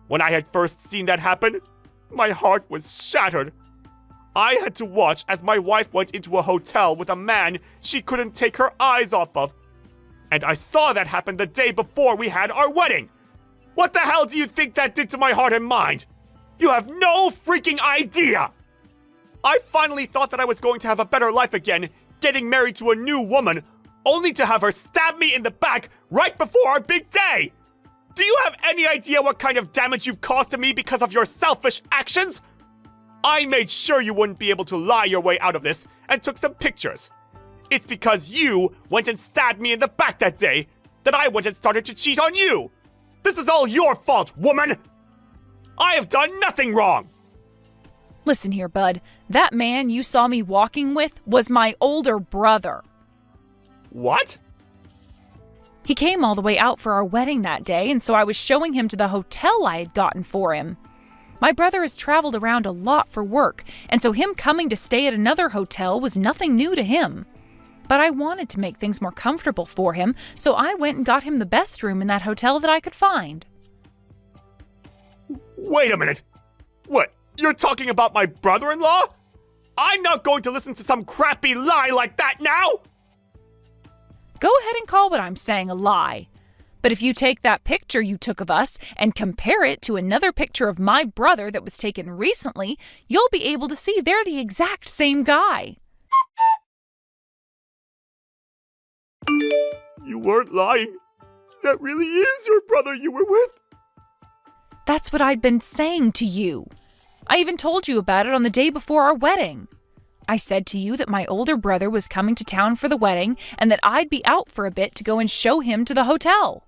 When I had first seen that happen, my heart was shattered. I had to watch as my wife went into a hotel with a man she couldn't take her eyes off of. And I saw that happen the day before we had our wedding. What the hell do you think that did to my heart and mind? You have no freaking idea! I finally thought that I was going to have a better life again, getting married to a new woman, only to have her stab me in the back right before our big day! Do you have any idea what kind of damage you've caused to me because of your selfish actions? I made sure you wouldn't be able to lie your way out of this and took some pictures. It's because you went and stabbed me in the back that day that I went and started to cheat on you. This is all your fault, woman! I have done nothing wrong! Listen here, bud. That man you saw me walking with was my older brother. What? He came all the way out for our wedding that day, and so I was showing him to the hotel I had gotten for him. My brother has traveled around a lot for work, and so him coming to stay at another hotel was nothing new to him. But I wanted to make things more comfortable for him, so I went and got him the best room in that hotel that I could find. Wait a minute. What, you're talking about my brother-in-law? I'm not going to listen to some crappy lie like that now! Go ahead and call what I'm saying a lie. But if you take that picture you took of us and compare it to another picture of my brother that was taken recently, you'll be able to see they're the exact same guy. You weren't lying. That really is your brother you were with. That's what I'd been saying to you. I even told you about it on the day before our wedding. I said to you that my older brother was coming to town for the wedding and that I'd be out for a bit to go and show him to the hotel.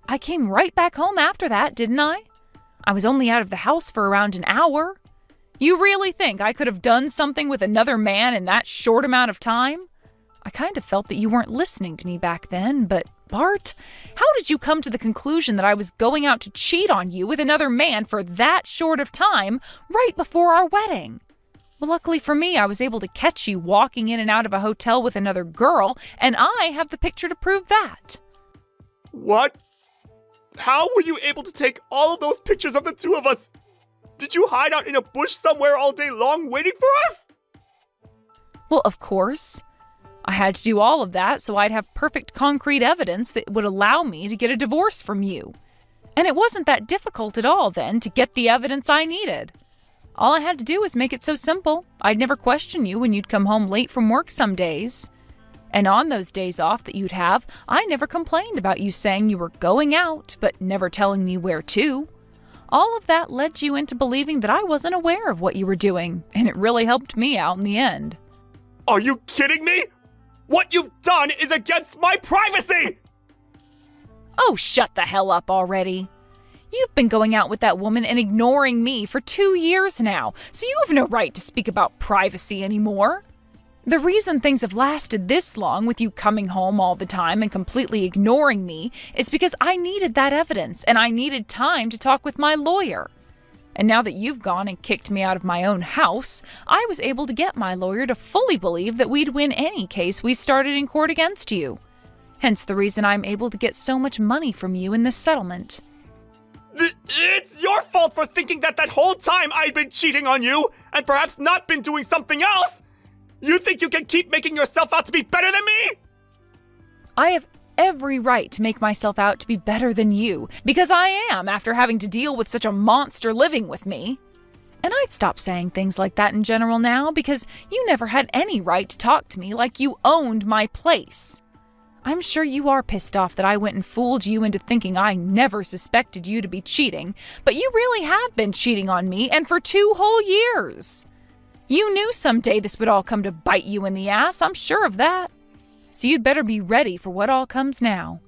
I came right back home after that, didn't I? I was only out of the house for around an hour. You really think I could have done something with another man in that short amount of time? I kind of felt that you weren't listening to me back then, but Bart, how did you come to the conclusion that I was going out to cheat on you with another man for that short of time right before our wedding? Well, luckily for me, I was able to catch you walking in and out of a hotel with another girl, and I have the picture to prove that. What? How were you able to take all of those pictures of the two of us? Did you hide out in a bush somewhere all day long waiting for us? Well, of course. I had to do all of that so I'd have perfect concrete evidence that would allow me to get a divorce from you. And it wasn't that difficult at all then to get the evidence I needed. All I had to do was make it so simple. I'd never question you when you'd come home late from work some days. And on those days off that you'd have, I never complained about you saying you were going out, but never telling me where to. All of that led you into believing that I wasn't aware of what you were doing, and it really helped me out in the end. Are you kidding me? What you've done is against my privacy! Oh, shut the hell up already. You've been going out with that woman and ignoring me for 2 years now, so you have no right to speak about privacy anymore. The reason things have lasted this long with you coming home all the time and completely ignoring me is because I needed that evidence and I needed time to talk with my lawyer. And now that you've gone and kicked me out of my own house, I was able to get my lawyer to fully believe that we'd win any case we started in court against you. Hence the reason I'm able to get so much money from you in this settlement. It's your fault for thinking that whole time I've been cheating on you and perhaps not been doing something else. You think you can keep making yourself out to be better than me? I have every right to make myself out to be better than you, because I am after having to deal with such a monster living with me. And I'd stop saying things like that in general now, because you never had any right to talk to me like you owned my place. I'm sure you are pissed off that I went and fooled you into thinking I never suspected you to be cheating, but you really have been cheating on me, and for 2 whole years. You knew someday this would all come to bite you in the ass, I'm sure of that. So you'd better be ready for what all comes now.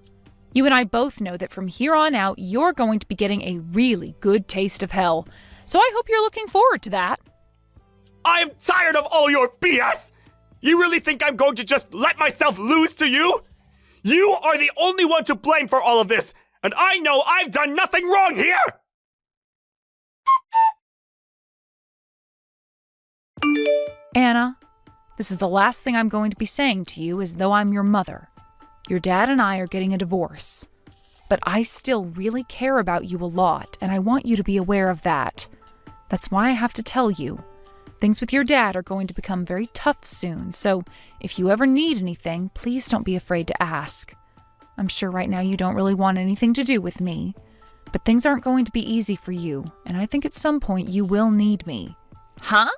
You and I both know that from here on out, you're going to be getting a really good taste of hell. So I hope you're looking forward to that. I am tired of all your BS! You really think I'm going to just let myself lose to you? You are the only one to blame for all of this, and I know I've done nothing wrong here! Anna, this is the last thing I'm going to be saying to you as though I'm your mother. Your dad and I are getting a divorce. But I still really care about you a lot, and I want you to be aware of that. That's why I have to tell you. Things with your dad are going to become very tough soon, so if you ever need anything, please don't be afraid to ask. I'm sure right now you don't really want anything to do with me, but things aren't going to be easy for you, and I think at some point you will need me. Huh?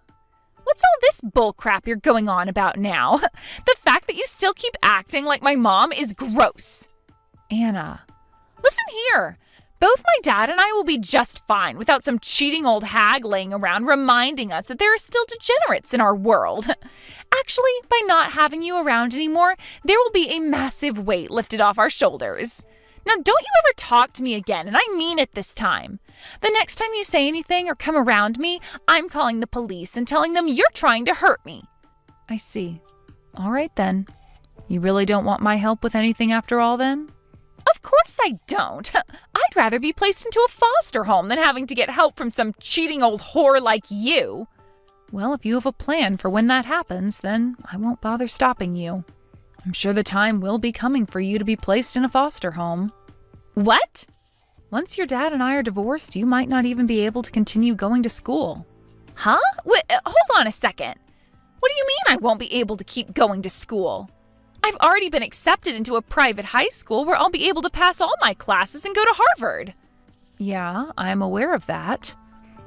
What's all this bullcrap you're going on about now? The fact that you still keep acting like my mom is gross. Anna, listen here. Both my dad and I will be just fine without some cheating old hag laying around reminding us that there are still degenerates in our world. Actually, by not having you around anymore, there will be a massive weight lifted off our shoulders. Now, don't you ever talk to me again, and I mean it this time. The next time you say anything or come around me, I'm calling the police and telling them you're trying to hurt me. I see. All right, then. You really don't want my help with anything after all, then? Of course I don't. I'd rather be placed into a foster home than having to get help from some cheating old whore like you. Well, if you have a plan for when that happens, then I won't bother stopping you. I'm sure the time will be coming for you to be placed in a foster home. What? Once your dad and I are divorced, you might not even be able to continue going to school. Huh? Wait, hold on a second. What do you mean I won't be able to keep going to school? I've already been accepted into a private high school where I'll be able to pass all my classes and go to Harvard. Yeah, I'm aware of that.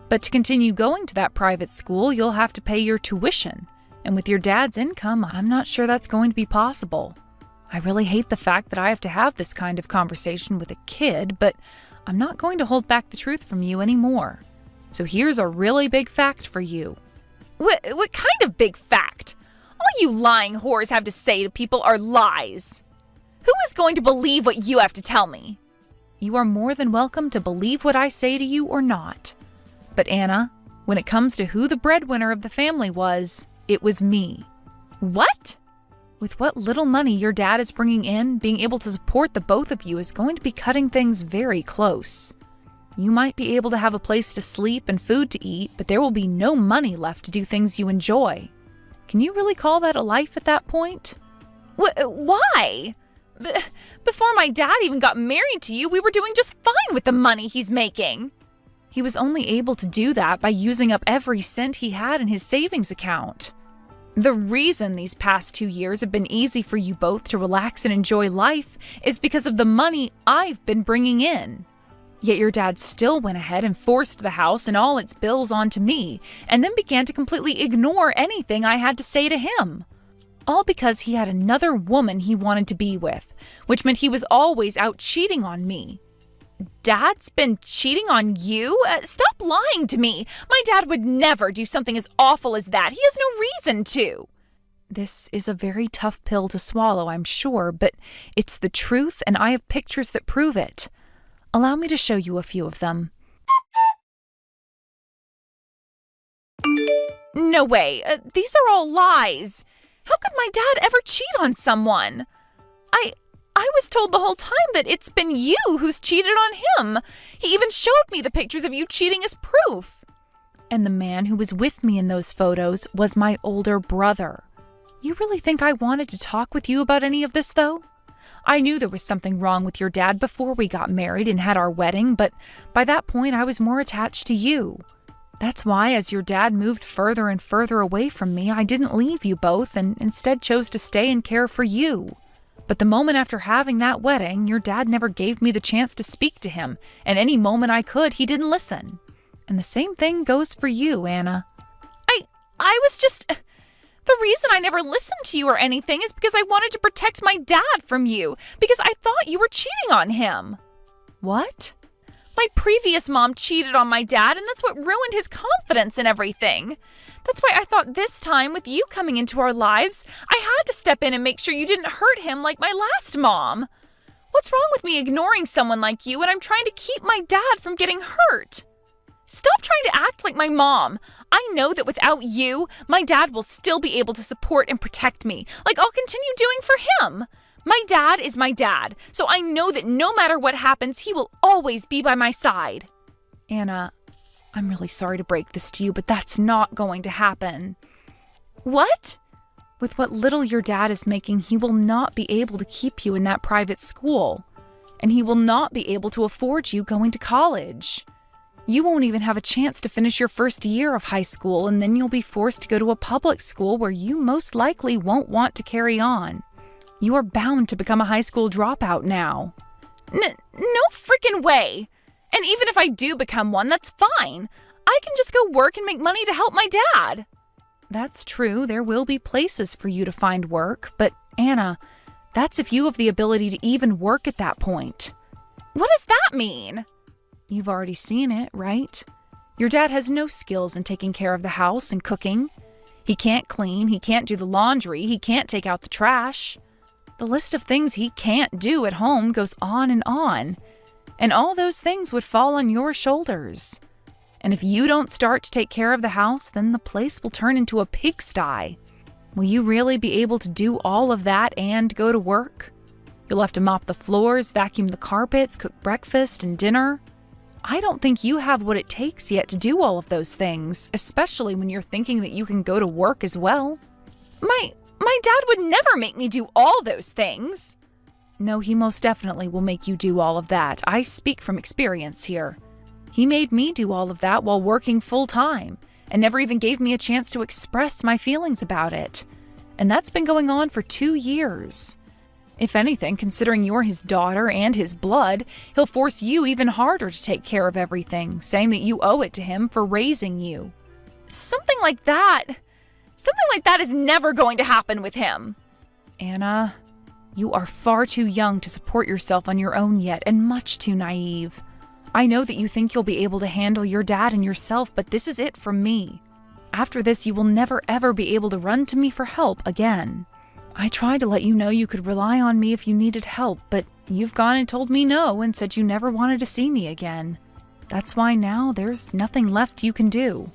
But to continue going to that private school, you'll have to pay your tuition. And with your dad's income, I'm not sure that's going to be possible. I really hate the fact that I have to have this kind of conversation with a kid, but I'm not going to hold back the truth from you anymore. So here's a really big fact for you. What kind of big fact? All you lying whores have to say to people are lies. Who is going to believe what you have to tell me? You are more than welcome to believe what I say to you or not. But Anna, when it comes to who the breadwinner of the family was, it was me. What? With what little money your dad is bringing in, being able to support the both of you is going to be cutting things very close. You might be able to have a place to sleep and food to eat, but there will be no money left to do things you enjoy. Can you really call that a life at that point? Why? Before my dad even got married to you, we were doing just fine with the money he's making. He was only able to do that by using up every cent he had in his savings account. The reason these past 2 years have been easy for you both to relax and enjoy life is because of the money I've been bringing in. Yet your dad still went ahead and forced the house and all its bills onto me, and then began to completely ignore anything I had to say to him. All because he had another woman he wanted to be with, which meant he was always out cheating on me. Dad's been cheating on you? Stop lying to me. My dad would never do something as awful as that. He has no reason to. This is a very tough pill to swallow, I'm sure, but it's the truth, and I have pictures that prove it. Allow me to show you a few of them. No way. These are all lies. How could my dad ever cheat on someone? I was told the whole time that it's been you who's cheated on him. He even showed me the pictures of you cheating as proof. And the man who was with me in those photos was my older brother. You really think I wanted to talk with you about any of this, though? I knew there was something wrong with your dad before we got married and had our wedding, but by that point I was more attached to you. That's why, as your dad moved further and further away from me, I didn't leave you both and instead chose to stay and care for you. But the moment after having that wedding, your dad never gave me the chance to speak to him, and any moment I could, he didn't listen. And the same thing goes for you, Anna. I was just... The reason I never listened to you or anything is because I wanted to protect my dad from you, because I thought you were cheating on him. What? My previous mom cheated on my dad, and that's what ruined his confidence and everything. That's why I thought this time, with you coming into our lives, I had to step in and make sure you didn't hurt him like my last mom. What's wrong with me ignoring someone like you when I'm trying to keep my dad from getting hurt? Stop trying to act like my mom. I know that without you, my dad will still be able to support and protect me, like I'll continue doing for him. My dad is my dad, so I know that no matter what happens, he will always be by my side. Anna, I'm really sorry to break this to you, but that's not going to happen. What? With what little your dad is making, he will not be able to keep you in that private school. And he will not be able to afford you going to college. You won't even have a chance to finish your first year of high school, and then you'll be forced to go to a public school where you most likely won't want to carry on. You are bound to become a high school dropout now. No freaking way! And even if I do become one, that's fine. I can just go work and make money to help my dad. That's true, there will be places for you to find work, but Anna, that's if you have the ability to even work at that point. What does that mean? You've already seen it, right? Your dad has no skills in taking care of the house and cooking. He can't clean, he can't do the laundry, he can't take out the trash. The list of things he can't do at home goes on, and all those things would fall on your shoulders. And if you don't start to take care of the house, then the place will turn into a pigsty. Will you really be able to do all of that and go to work? You'll have to mop the floors, vacuum the carpets, cook breakfast and dinner. I don't think you have what it takes yet to do all of those things, especially when you're thinking that you can go to work as well. My dad would never make me do all those things. No, he most definitely will make you do all of that. I speak from experience here. He made me do all of that while working full-time and never even gave me a chance to express my feelings about it. And that's been going on for 2 years. If anything, considering you're his daughter and his blood, he'll force you even harder to take care of everything, saying that you owe it to him for raising you. Something like that is never going to happen with him. Anna, you are far too young to support yourself on your own yet, and much too naive. I know that you think you'll be able to handle your dad and yourself, but this is it from me. After this, you will never ever be able to run to me for help again. I tried to let you know you could rely on me if you needed help, but you've gone and told me no and said you never wanted to see me again. That's why now there's nothing left you can do.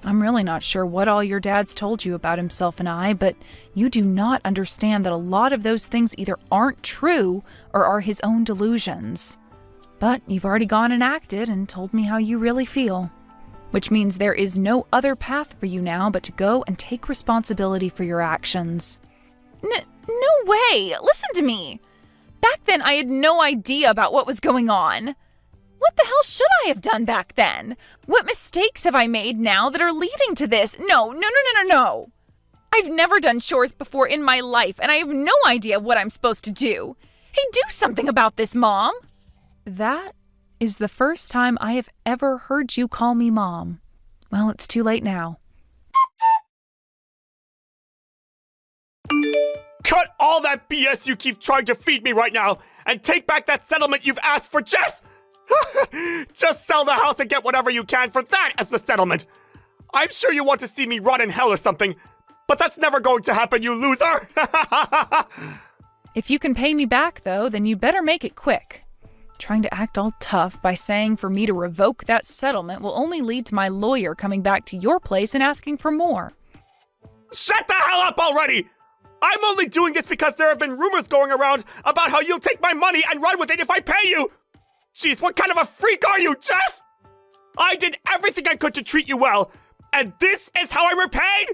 I'm really not sure what all your dad's told you about himself and I, but you do not understand that a lot of those things either aren't true or are his own delusions. But you've already gone and acted and told me how you really feel. Which means there is no other path for you now but to go and take responsibility for your actions. No way! Listen to me! Back then I had no idea about what was going on. What the hell should I have done back then? What mistakes have I made now that are leading to this? No. I've never done chores before in my life, and I have no idea what I'm supposed to do. Hey, do something about this, Mom! That is the first time I have ever heard you call me Mom. Well, it's too late now. Cut all that BS you keep trying to feed me right now, and take back that settlement you've asked for, Jess! Just sell the house and get whatever you can for that as the settlement. I'm sure you want to see me rot in hell or something, but that's never going to happen, you loser! If you can pay me back, though, then you'd better make it quick. Trying to act all tough by saying for me to revoke that settlement will only lead to my lawyer coming back to your place and asking for more. Shut the hell up already! I'm only doing this because there have been rumors going around about how you'll take my money and run with it if I pay you! Jeez, what kind of a freak are you, Jess? I did everything I could to treat you well, and this is how I'm repaid?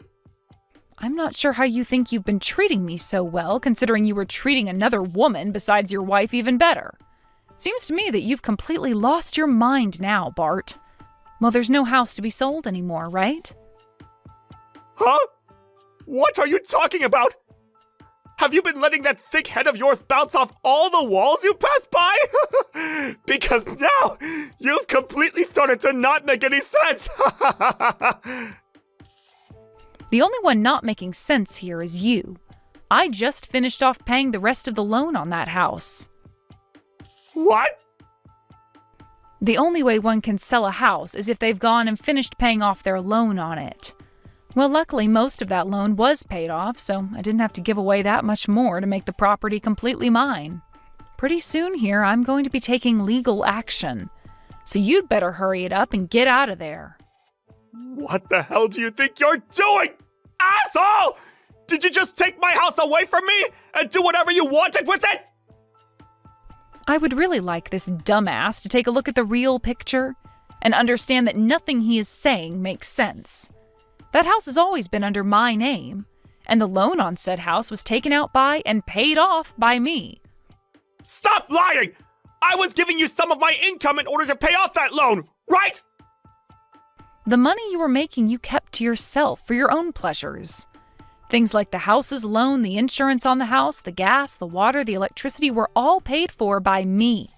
I'm not sure how you think you've been treating me so well, considering you were treating another woman besides your wife even better. Seems to me that you've completely lost your mind now, Bart. Well, there's no house to be sold anymore, right? Huh? What are you talking about? Have you been letting that thick head of yours bounce off all the walls you pass by? Because now, you've completely started to not make any sense. The only one not making sense here is you. I just finished off paying the rest of the loan on that house. What? The only way one can sell a house is if they've gone and finished paying off their loan on it. Well, luckily, most of that loan was paid off, so I didn't have to give away that much more to make the property completely mine. Pretty soon here, I'm going to be taking legal action. So you'd better hurry it up and get out of there. What the hell do you think you're doing, asshole? Did you just take my house away from me and do whatever you wanted with it? I would really like this dumbass to take a look at the real picture and understand that nothing he is saying makes sense. That house has always been under my name, and the loan on said house was taken out by and paid off by me. Stop lying! I was giving you some of my income in order to pay off that loan, right? The money you were making you kept to yourself for your own pleasures. Things like the house's loan, the insurance on the house, the gas, the water, the electricity were all paid for by me.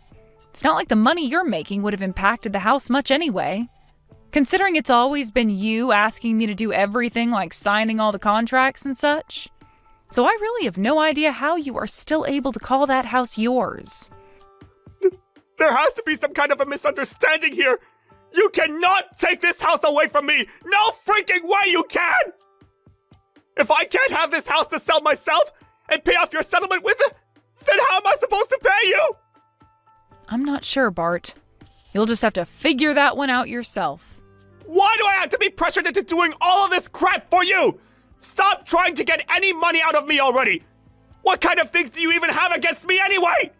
It's not like the money you're making would have impacted the house much anyway. Considering it's always been you asking me to do everything like signing all the contracts and such. So I really have no idea how you are still able to call that house yours. There has to be some kind of a misunderstanding here. You cannot take this house away from me. No freaking way you can! If I can't have this house to sell myself and pay off your settlement with it, then how am I supposed to pay you? I'm not sure, Bart. You'll just have to figure that one out yourself. Why do I have to be pressured into doing all of this crap for you? Stop trying to get any money out of me already. What kind of things do you even have against me anyway?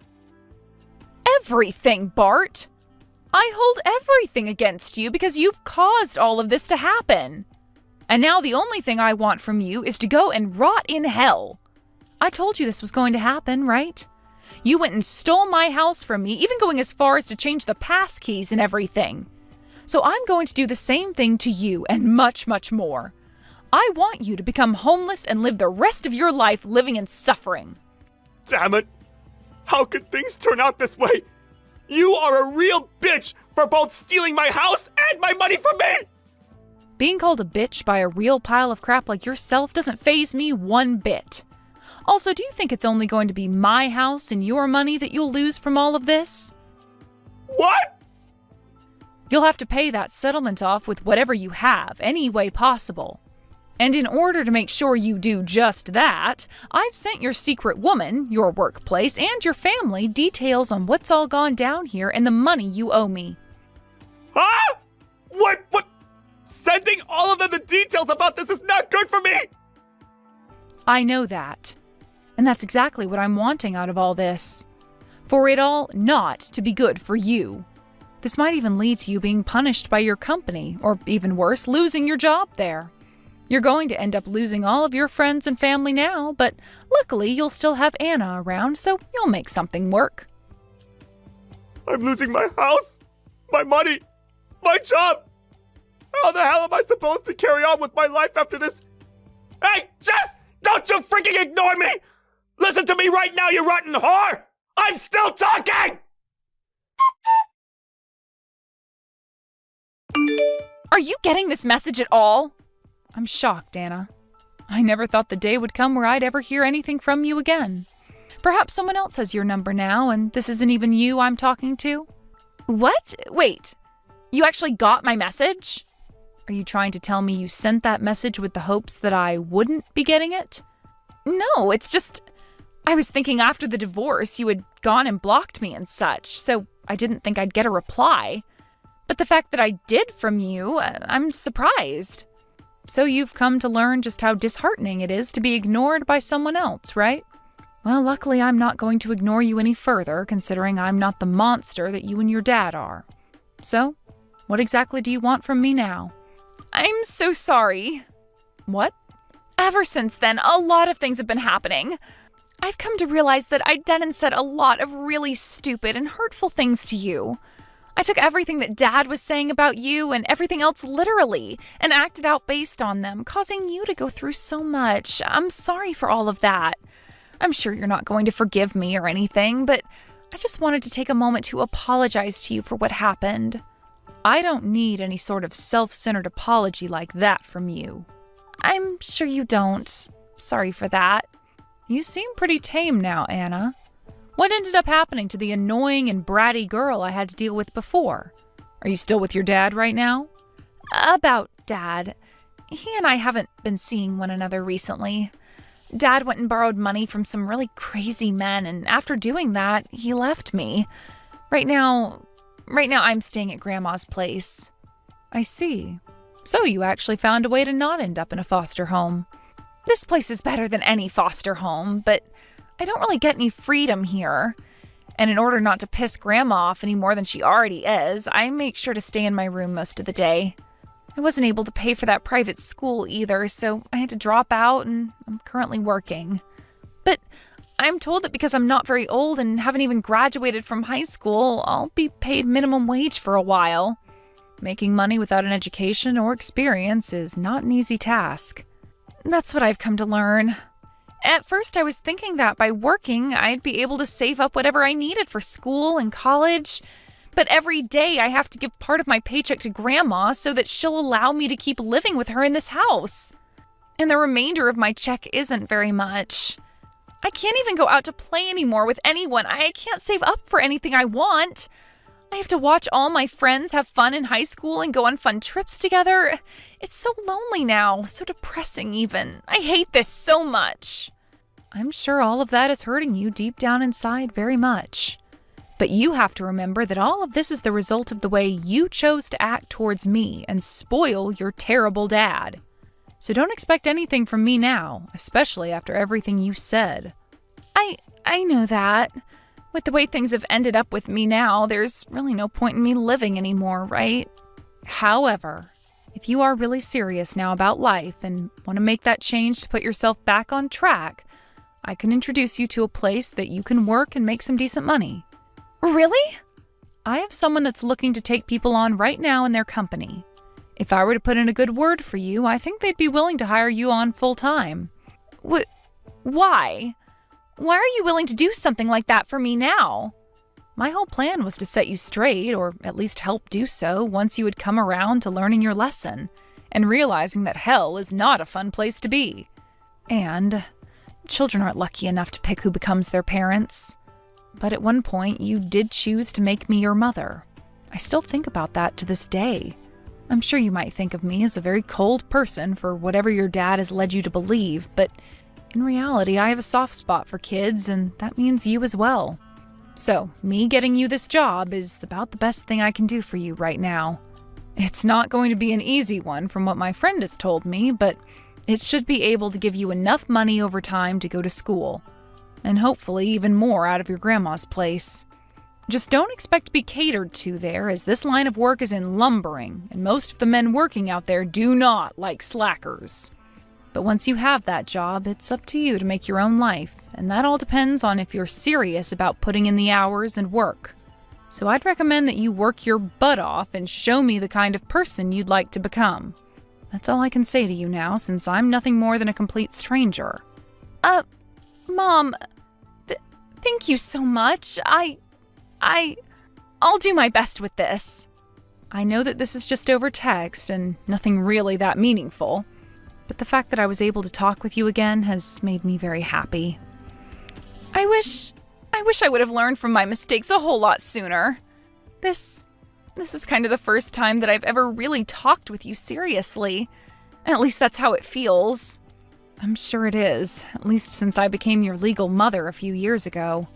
Everything, Bart. I hold everything against you because you've caused all of this to happen. And now the only thing I want from you is to go and rot in hell. I told you this was going to happen, right? You went and stole my house from me, even going as far as to change the pass keys and everything. So I'm going to do the same thing to you and much, much more. I want you to become homeless and live the rest of your life living in suffering. Damn it! How could things turn out this way? You are a real bitch for both stealing my house and my money from me! Being called a bitch by a real pile of crap like yourself doesn't faze me one bit. Also, do you think it's only going to be my house and your money that you'll lose from all of this? What? You'll have to pay that settlement off with whatever you have, any way possible. And in order to make sure you do just that, I've sent your secret woman, your workplace, and your family details on what's all gone down here and the money you owe me. Huh? What? Sending all of them the details about this is not good for me! I know that. And that's exactly what I'm wanting out of all this. For it all not to be good for you. This might even lead to you being punished by your company, or even worse, losing your job there. You're going to end up losing all of your friends and family now, but luckily you'll still have Anna around, so you'll make something work. I'm losing my house, my money, my job. How the hell am I supposed to carry on with my life after this? Hey, Jess! Don't you freaking ignore me! Listen to me right now, you rotten whore! I'm still talking! Are you getting this message at all? I'm shocked, Anna. I never thought the day would come where I'd ever hear anything from you again. Perhaps someone else has your number now, and this isn't even you I'm talking to? What? Wait, you actually got my message? Are you trying to tell me you sent that message with the hopes that I wouldn't be getting it? No, it's just, I was thinking after the divorce you had gone and blocked me and such, so I didn't think I'd get a reply. But the fact that I did from you, I'm surprised. So you've come to learn just how disheartening it is to be ignored by someone else, right? Well, luckily I'm not going to ignore you any further, considering I'm not the monster that you and your dad are. So, what exactly do you want from me now? I'm so sorry. What? Ever since then, a lot of things have been happening. I've come to realize that I'd done and said a lot of really stupid and hurtful things to you. I took everything that Dad was saying about you and everything else literally and acted out based on them, causing you to go through so much. I'm sorry for all of that. I'm sure you're not going to forgive me or anything, but I just wanted to take a moment to apologize to you for what happened. I don't need any sort of self-centered apology like that from you. I'm sure you don't. Sorry for that. You seem pretty tame now, Anna. What ended up happening to the annoying and bratty girl I had to deal with before? Are you still with your dad right now? About Dad. He and I haven't been seeing one another recently. Dad went and borrowed money from some really crazy men, and after doing that, he left me. Right now I'm staying at Grandma's place. I see. So you actually found a way to not end up in a foster home. This place is better than any foster home, but I don't really get any freedom here. And in order not to piss Grandma off any more than she already is, I make sure to stay in my room most of the day. I wasn't able to pay for that private school either, so I had to drop out and I'm currently working. But I'm told that because I'm not very old and haven't even graduated from high school, I'll be paid minimum wage for a while. Making money without an education or experience is not an easy task. That's what I've come to learn. At first, I was thinking that by working, I'd be able to save up whatever I needed for school and college. But every day, I have to give part of my paycheck to Grandma so that she'll allow me to keep living with her in this house. And the remainder of my check isn't very much. I can't even go out to play anymore with anyone. I can't save up for anything I want. I have to watch all my friends have fun in high school and go on fun trips together. It's so lonely now, so depressing even. I hate this so much. I'm sure all of that is hurting you deep down inside very much. But you have to remember that all of this is the result of the way you chose to act towards me and spoil your terrible dad. So don't expect anything from me now, especially after everything you said. I know that. With the way things have ended up with me now, there's really no point in me living anymore, right? However, If you are really serious now about life and want to make that change to put yourself back on track, I can introduce you to a place that you can work and make some decent money. Really? I have someone that's looking to take people on right now in their company. If I were to put in a good word for you, I think they'd be willing to hire you on full-time. Why? Why are you willing to do something like that for me now? My whole plan was to set you straight, or at least help do so, once you had come around to learning your lesson and realizing that hell is not a fun place to be. And children aren't lucky enough to pick who becomes their parents. But at one point, you did choose to make me your mother. I still think about that to this day. I'm sure you might think of me as a very cold person for whatever your dad has led you to believe, but in reality, I have a soft spot for kids, and that means you as well. So, me getting you this job is about the best thing I can do for you right now. It's not going to be an easy one from what my friend has told me, but it should be able to give you enough money over time to go to school, and hopefully even more out of your grandma's place. Just don't expect to be catered to there, as this line of work is in lumbering, and most of the men working out there do not like slackers. But once you have that job, it's up to you to make your own life, and that all depends on if you're serious about putting in the hours and work. So I'd recommend that you work your butt off and show me the kind of person you'd like to become. That's all I can say to you now, since I'm nothing more than a complete stranger. Mom, thank you so much. I'll do my best with this. I know that this is just over text and nothing really that meaningful, but the fact that I was able to talk with you again has made me very happy. I wish I would have learned from my mistakes a whole lot sooner. This is kind of the first time that I've ever really talked with you seriously. At least that's how it feels. I'm sure it is, at least since I became your legal mother a few years ago.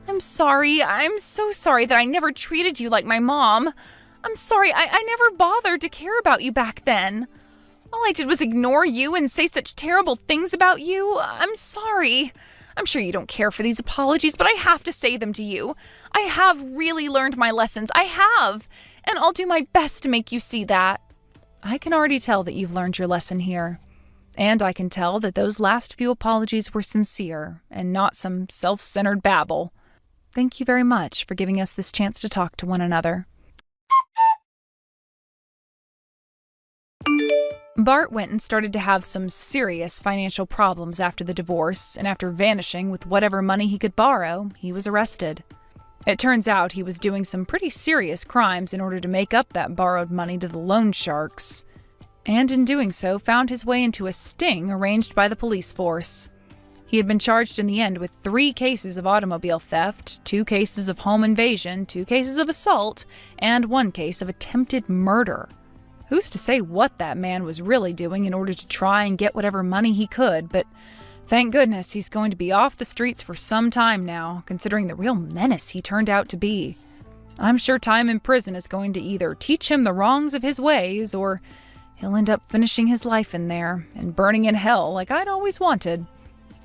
I'm sorry. I'm so sorry that I never treated you like my mom. I'm sorry. I never bothered to care about you back then. All I did was ignore you and say such terrible things about you. I'm sorry. I'm sure you don't care for these apologies, but I have to say them to you. I have really learned my lessons. I have. And I'll do my best to make you see that. I can already tell that you've learned your lesson here. And I can tell that those last few apologies were sincere and not some self-centered babble. Thank you very much for giving us this chance to talk to one another. Bart went and started to have some serious financial problems after the divorce, and after vanishing with whatever money he could borrow, he was arrested. It turns out he was doing some pretty serious crimes in order to make up that borrowed money to the loan sharks, and in doing so found his way into a sting arranged by the police force. He had been charged in the end with 3 cases of automobile theft, 2 cases of home invasion, 2 cases of assault, and 1 case of attempted murder. Who's to say what that man was really doing in order to try and get whatever money he could, but thank goodness he's going to be off the streets for some time now, considering the real menace he turned out to be. I'm sure time in prison is going to either teach him the wrongs of his ways, or he'll end up finishing his life in there and burning in hell like I'd always wanted.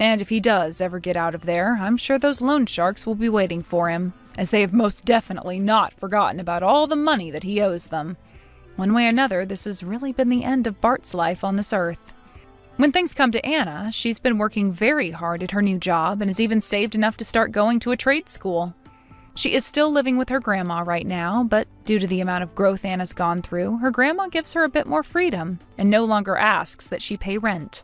And if he does ever get out of there, I'm sure those loan sharks will be waiting for him, as they have most definitely not forgotten about all the money that he owes them. One way or another, this has really been the end of Bart's life on this earth. When things come to Anna, she's been working very hard at her new job and has even saved enough to start going to a trade school. She is still living with her grandma right now, but due to the amount of growth Anna's gone through, her grandma gives her a bit more freedom and no longer asks that she pay rent.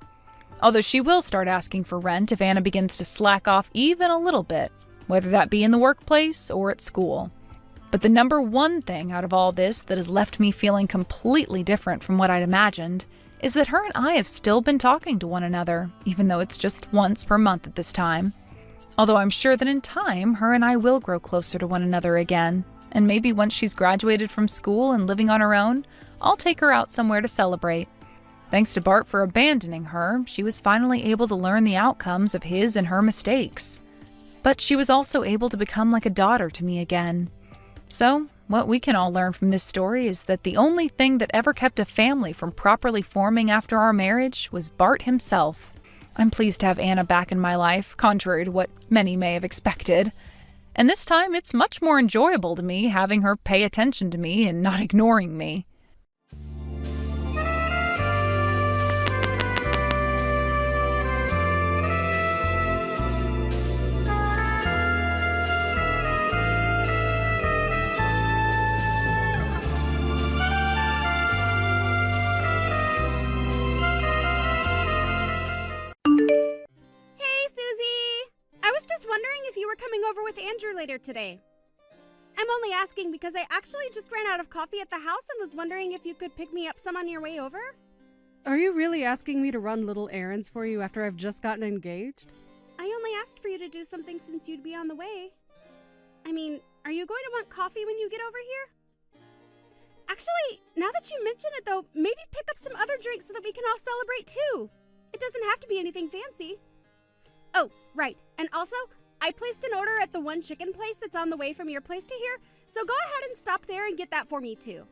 Although she will start asking for rent if Anna begins to slack off even a little bit, whether that be in the workplace or at school. But the number one thing out of all this that has left me feeling completely different from what I'd imagined is that her and I have still been talking to one another, even though it's just once per month at this time. Although I'm sure that in time, her and I will grow closer to one another again, and maybe once she's graduated from school and living on her own, I'll take her out somewhere to celebrate. Thanks to Bart for abandoning her, she was finally able to learn the outcomes of his and her mistakes. But she was also able to become like a daughter to me again. So, what we can all learn from this story is that the only thing that ever kept a family from properly forming after our marriage was Bart himself. I'm pleased to have Anna back in my life, contrary to what many may have expected. And this time, it's much more enjoyable to me having her pay attention to me and not ignoring me. over with Andrew later today. I'm only asking because I actually just ran out of coffee at the house and was wondering if you could pick me up some on your way over. Are you really asking me to run little errands for you after I've just gotten engaged? I only asked for you to do something since you'd be on the way. I mean, are you going to want coffee when you get over here? Actually, now that you mention it though, maybe pick up some other drinks so that we can all celebrate too. It doesn't have to be anything fancy. Oh, right. And also, I placed an order at the one chicken place that's on the way from your place to here, so go ahead and stop there and get that for me too.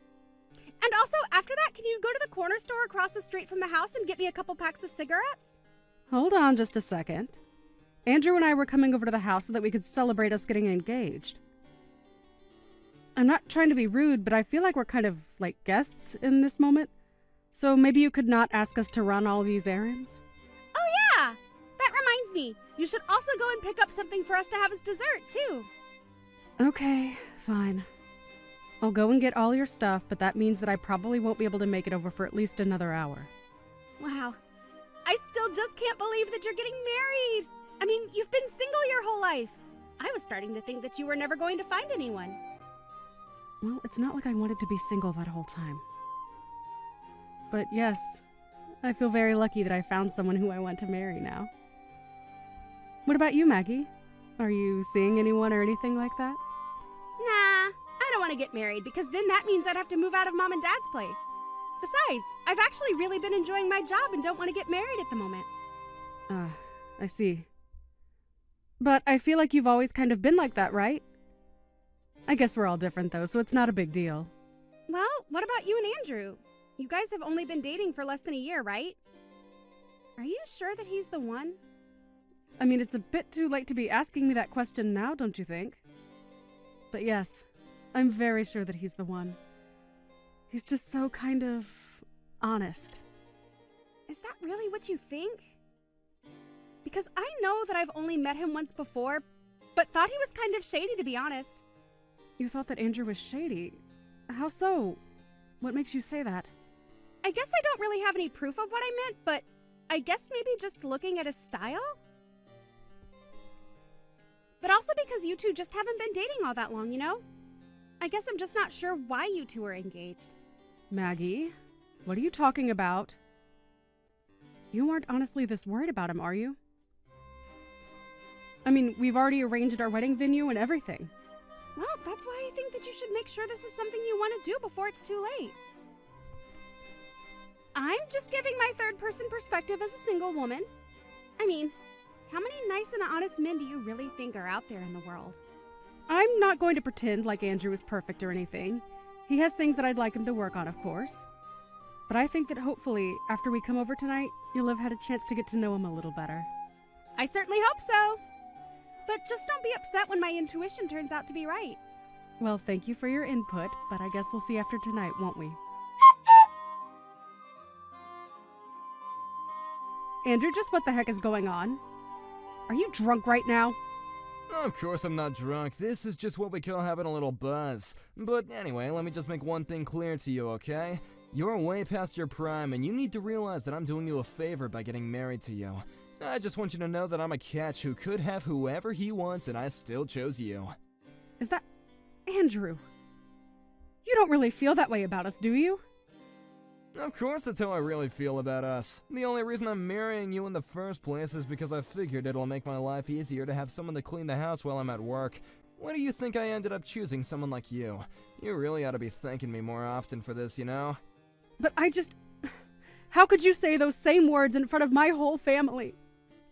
And also, after that, can you go to the corner store across the street from the house and get me a couple packs of cigarettes? Hold on just a second. Andrew and I were coming over to the house so that we could celebrate us getting engaged. I'm not trying to be rude, but I feel like we're kind of like guests in this moment. So maybe you could not ask us to run all these errands? Oh yeah! That reminds me, you should also go and pick up something for us to have as dessert too. Okay, fine. I'll go and get all your stuff, but that means that I probably won't be able to make it over for at least another hour. Wow. I still just can't believe that you're getting married! I mean, you've been single your whole life. I was starting to think that you were never going to find anyone. Well, it's not like I wanted to be single that whole time. But yes, I feel very lucky that I found someone who I want to marry now. What about you, Maggie? Are you seeing anyone or anything like that? Nah, I don't want to get married because then that means I'd have to move out of Mom and Dad's place. Besides, I've actually really been enjoying my job and don't want to get married at the moment. I see. But I feel like you've always kind of been like that, right? I guess we're all different though, so it's not a big deal. Well, what about you and Andrew? You guys have only been dating for less than a year, right? Are you sure that he's the one? I mean, it's a bit too late to be asking me that question now, don't you think? But yes, I'm very sure that he's the one. He's just so kind of honest. Is that really what you think? Because I know that I've only met him once before, but thought he was kind of shady, to be honest. You thought that Andrew was shady? How so? What makes you say that? I guess I don't really have any proof of what I meant, but I guess maybe just looking at his style? But also because you two just haven't been dating all that long, you know? I guess I'm just not sure why you two are engaged. Maggie, what are you talking about? You aren't honestly this worried about him, are you? I mean, we've already arranged our wedding venue and everything. Well, that's why I think that you should make sure this is something you want to do before it's too late. I'm just giving my third-person perspective as a single woman. I mean, how many nice and honest men do you really think are out there in the world? I'm not going to pretend like Andrew is perfect or anything. He has things that I'd like him to work on, of course. But I think that hopefully, after we come over tonight, you'll have had a chance to get to know him a little better. I certainly hope so. But just don't be upset when my intuition turns out to be right. Well, thank you for your input, but I guess we'll see after tonight, won't we? Andrew, just what the heck is going on? Are you drunk right now? Of course I'm not drunk. This is just what we call having a little buzz. But anyway, let me just make one thing clear to you, okay? You're way past your prime, and you need to realize that I'm doing you a favor by getting married to you. I just want you to know that I'm a catch who could have whoever he wants, and I still chose you. Is that... Andrew? You don't really feel that way about us, do you? Of course that's how I really feel about us. The only reason I'm marrying you in the first place is because I figured it'll make my life easier to have someone to clean the house while I'm at work. Why do you think I ended up choosing someone like you? You really ought to be thanking me more often for this, you know? But I just... How could you say those same words in front of my whole family?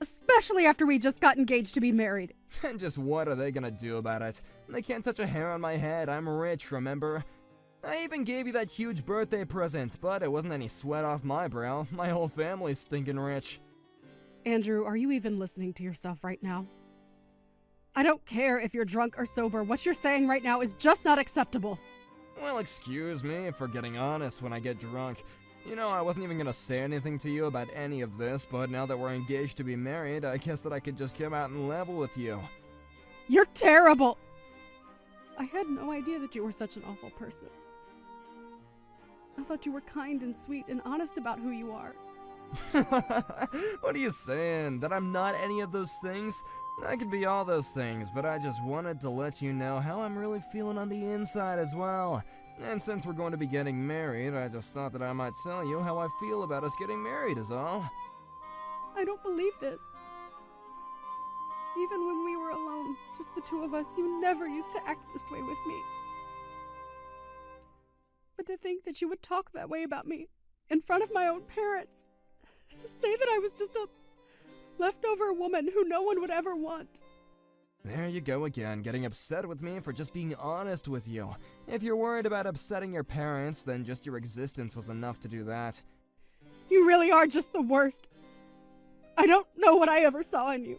Especially after we just got engaged to be married. And just what are they gonna do about it? They can't touch a hair on my head. I'm rich, remember? I even gave you that huge birthday present, but it wasn't any sweat off my brow. My whole family's stinking rich. Andrew, are you even listening to yourself right now? I don't care if you're drunk or sober. What you're saying right now is just not acceptable. Well, excuse me for getting honest when I get drunk. You know, I wasn't even gonna say anything to you about any of this, but now that we're engaged to be married, I guess that I could just come out and level with you. You're terrible! I had no idea that you were such an awful person. I thought you were kind and sweet and honest about who you are. What are you saying? That I'm not any of those things? I could be all those things, but I just wanted to let you know how I'm really feeling on the inside as well. And since we're going to be getting married, I just thought that I might tell you how I feel about us getting married is all. I don't believe this. Even when we were alone, just the two of us, you never used to act this way with me. But to think that you would talk that way about me in front of my own parents, say that I was just a leftover woman who no one would ever want. There you go again, getting upset with me for just being honest with you. If you're worried about upsetting your parents, then just your existence was enough to do that. You really are just the worst. I don't know what I ever saw in you.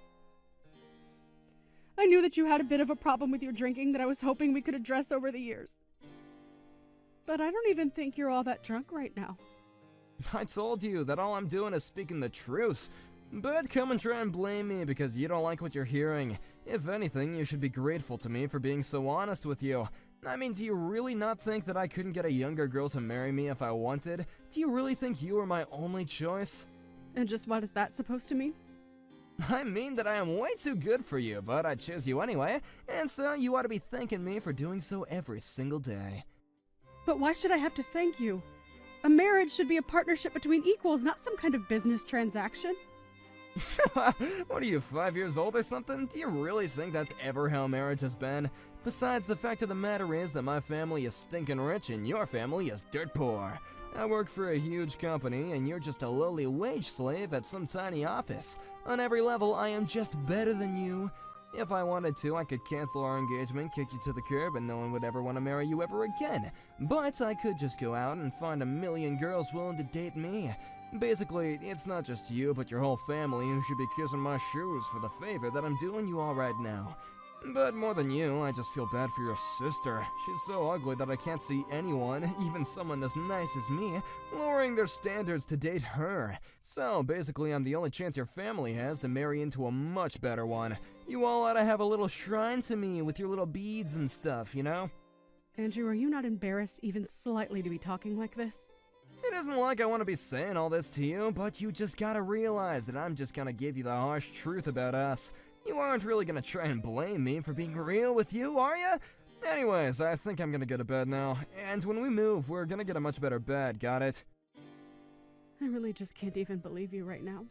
I knew that you had a bit of a problem with your drinking that I was hoping we could address over the years. But I don't even think you're all that drunk right now. I told you that all I'm doing is speaking the truth. But come and try and blame me because you don't like what you're hearing. If anything, you should be grateful to me for being so honest with you. I mean, do you really not think that I couldn't get a younger girl to marry me if I wanted? Do you really think you were my only choice? And just what is that supposed to mean? I mean that I am way too good for you, but I chose you anyway, and so you ought to be thanking me for doing so every single day. But why should I have to thank you? A marriage should be a partnership between equals, not some kind of business transaction. What are you, 5 years old or something? Do you really think that's ever how marriage has been? Besides, the fact of the matter is that my family is stinking rich and your family is dirt poor. I work for a huge company and you're just a lowly wage slave at some tiny office. On every level, I am just better than you. If I wanted to, I could cancel our engagement, kick you to the curb, and no one would ever want to marry you ever again. But I could just go out and find a million girls willing to date me. Basically, it's not just you, but your whole family who should be kissing my shoes for the favor that I'm doing you all right now. But more than you, I just feel bad for your sister. She's so ugly that I can't see anyone, even someone as nice as me, lowering their standards to date her. So basically, I'm the only chance your family has to marry into a much better one. You all ought to have a little shrine to me with your little beads and stuff, you know? Andrew, are you not embarrassed even slightly to be talking like this? It isn't like I want to be saying all this to you, but you just gotta realize that I'm just gonna give you the harsh truth about us. You aren't really gonna try and blame me for being real with you, are you? Anyways, I think I'm gonna go to bed now, and when we move, we're gonna get a much better bed, got it? I really just can't even believe you right now.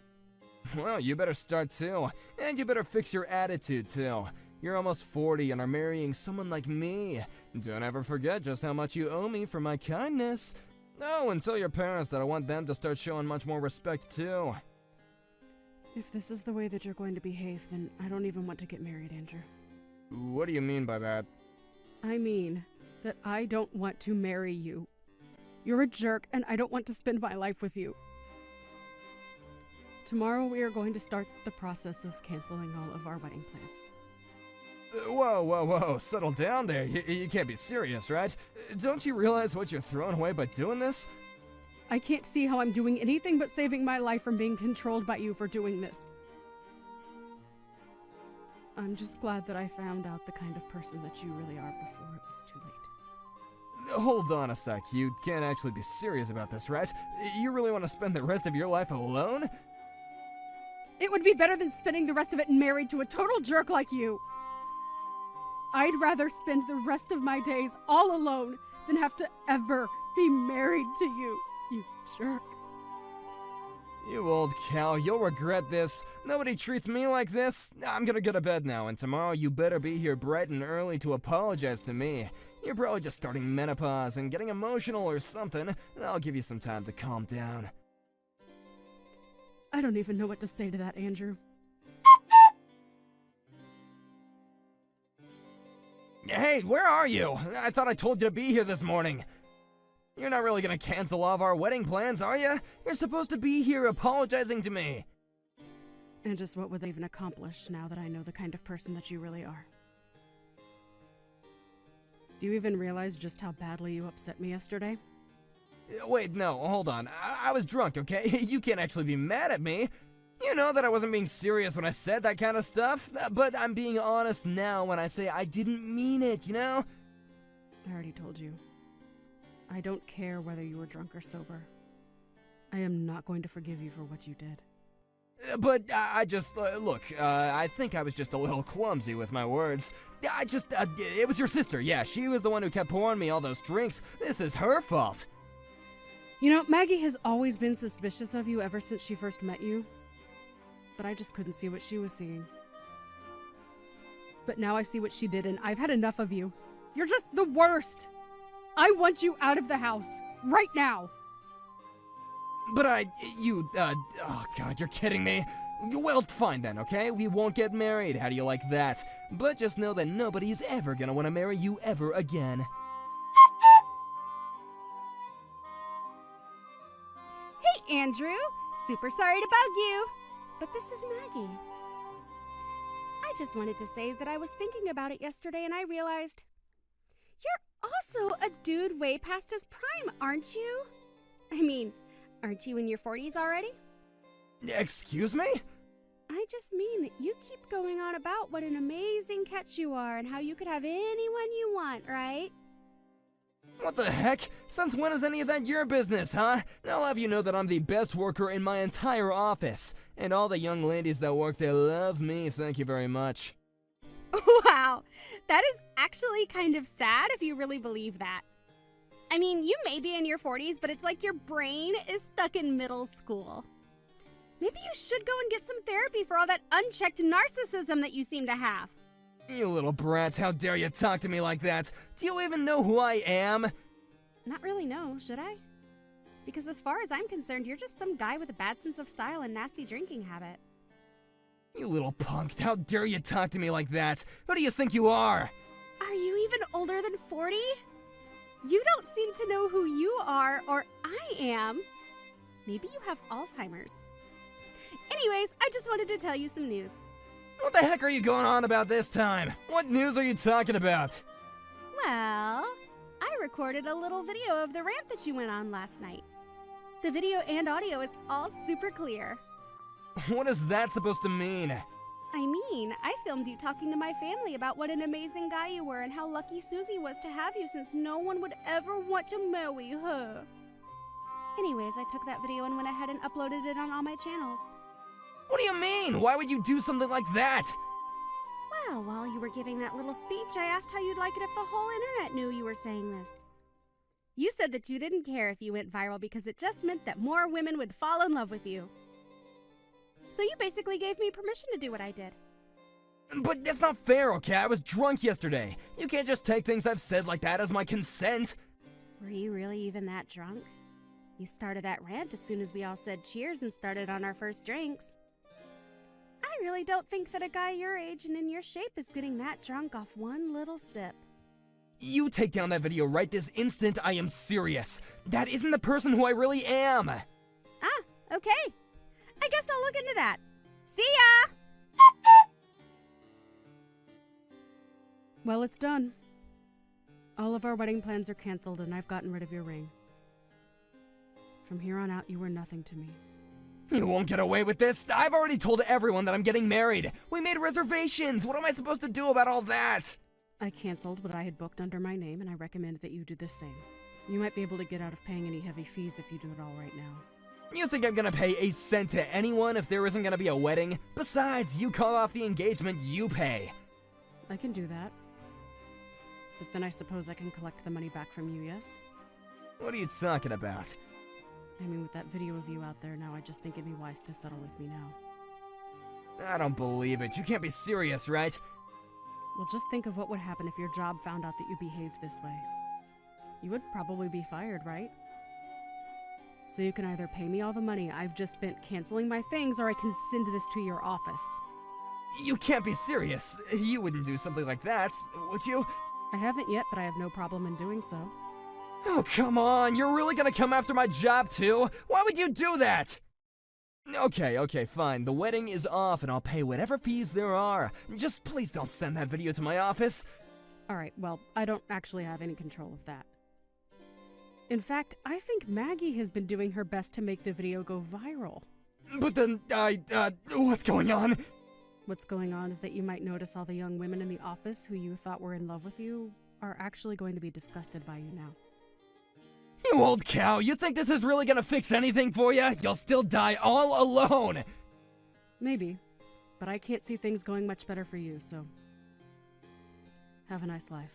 Well, you better start too, and you better fix your attitude too. You're almost 40 and are marrying someone like me. Don't ever forget just how much you owe me for my kindness. Oh, and tell your parents that I want them to start showing much more respect too. If this is the way that you're going to behave, then I don't even want to get married, Andrew. What do you mean by that? I mean that I don't want to marry you. You're a jerk, and I don't want to spend my life with you. Tomorrow we are going to start the process of canceling all of our wedding plans. Whoa, settle down there. You can't be serious, right? Don't you realize what you're throwing away by doing this? I can't see how I'm doing anything but saving my life from being controlled by you for doing this. I'm just glad that I found out the kind of person that you really are before it was too late. Hold on a sec, you can't actually be serious about this, right? You really want to spend the rest of your life alone? It would be better than spending the rest of it married to a total jerk like you. I'd rather spend the rest of my days all alone than have to ever be married to you, you jerk. You old cow, you'll regret this. Nobody treats me like this. I'm gonna go to bed now, and tomorrow you better be here bright and early to apologize to me. You're probably just starting menopause and getting emotional or something. I'll give you some time to calm down. I don't even know what to say to that, Andrew. Hey, where are you? I thought I told you to be here this morning. You're not really gonna cancel all of our wedding plans, are you? You're supposed to be here apologizing to me. And just what would they even accomplish now that I know the kind of person that you really are? Do you even realize just how badly you upset me yesterday? Wait, no, hold on. I was drunk, okay? You can't actually be mad at me. You know that I wasn't being serious when I said that kind of stuff, but I'm being honest now when I say I didn't mean it, you know? I already told you. I don't care whether you were drunk or sober. I am not going to forgive you for what you did. But I just, look, I think I was just a little clumsy with my words. It was your sister, yeah, she was the one who kept pouring me all those drinks. This is her fault. You know, Maggie has always been suspicious of you ever since she first met you. But I just couldn't see what she was seeing. But now I see what she did, and I've had enough of you. You're just the worst! I want you out of the house, right now! But oh god, you're kidding me. Well, fine then, okay? We won't get married, how do you like that? But just know that nobody's ever gonna want to marry you ever again. Hey, Andrew. Super sorry to bug you. But this is Maggie. I just wanted to say that I was thinking about it yesterday and I realized you're also a dude way past his prime, aren't you? I mean, aren't you in your 40s already? Excuse me? I just mean that you keep going on about what an amazing catch you are and how you could have anyone you want, right? What the heck? Since when is any of that your business, huh? I'll have you know that I'm the best worker in my entire office. And all the young ladies that work there love me, thank you very much. Wow, that is actually kind of sad if you really believe that. I mean, you may be in your 40s, but it's like your brain is stuck in middle school. Maybe you should go and get some therapy for all that unchecked narcissism that you seem to have. You little brats, how dare you talk to me like that? Do you even know who I am? Not really, no, should I? Because as far as I'm concerned, you're just some guy with a bad sense of style and nasty drinking habit. You little punk, how dare you talk to me like that? Who do you think you are? Are you even older than 40? You don't seem to know who you are, or I am. Maybe you have Alzheimer's. Anyways, I just wanted to tell you some news. What the heck are you going on about this time? What news are you talking about? Well, I recorded a little video of the rant that you went on last night. The video and audio is all super clear. What is that supposed to mean? I mean, I filmed you talking to my family about what an amazing guy you were and how lucky Susie was to have you since no one would ever want to marry her. Anyways, I took that video and went ahead and uploaded it on all my channels. What do you mean? Why would you do something like that? Well, while you were giving that little speech, I asked how you'd like it if the whole internet knew you were saying this. You said that you didn't care if you went viral because it just meant that more women would fall in love with you. So you basically gave me permission to do what I did. But that's not fair, okay? I was drunk yesterday. You can't just take things I've said like that as my consent. Were you really even that drunk? You started that rant as soon as we all said cheers and started on our first drinks. I really don't think that a guy your age and in your shape is getting that drunk off one little sip. You take down that video right this instant, I am serious. That isn't the person who I really am. Ah, okay. I guess I'll look into that. See ya! Well, it's done. All of our wedding plans are canceled and I've gotten rid of your ring. From here on out, you were nothing to me. You won't get away with this. I've already told everyone that I'm getting married. We made reservations. What am I supposed to do about all that? I canceled what I had booked under my name and I recommend that you do the same. You might be able to get out of paying any heavy fees if you do it all right now. You think I'm gonna pay a cent to anyone if there isn't gonna be a wedding? Besides, you call off the engagement, you pay. I can do that. But then I suppose I can collect the money back from you, yes? What are you talking about? I mean, with that video of you out there now, I just think it'd be wise to settle with me now. I don't believe it. You can't be serious, right? Well, just think of what would happen if your job found out that you behaved this way. You would probably be fired, right? So you can either pay me all the money I've just spent canceling my things, or I can send this to your office. You can't be serious. You wouldn't do something like that, would you? I haven't yet, but I have no problem in doing so. Oh, come on. You're really gonna come after my job, too? Why would you do that? Okay, fine. The wedding is off, and I'll pay whatever fees there are. Just please don't send that video to my office. Alright, well, I don't actually have any control of that. In fact, I think Maggie has been doing her best to make the video go viral. But then, what's going on? What's going on is that you might notice all the young women in the office who you thought were in love with you are actually going to be disgusted by you now. You old cow, you think this is really gonna fix anything for you? You'll still die all alone! Maybe. But I can't see things going much better for you, so have a nice life.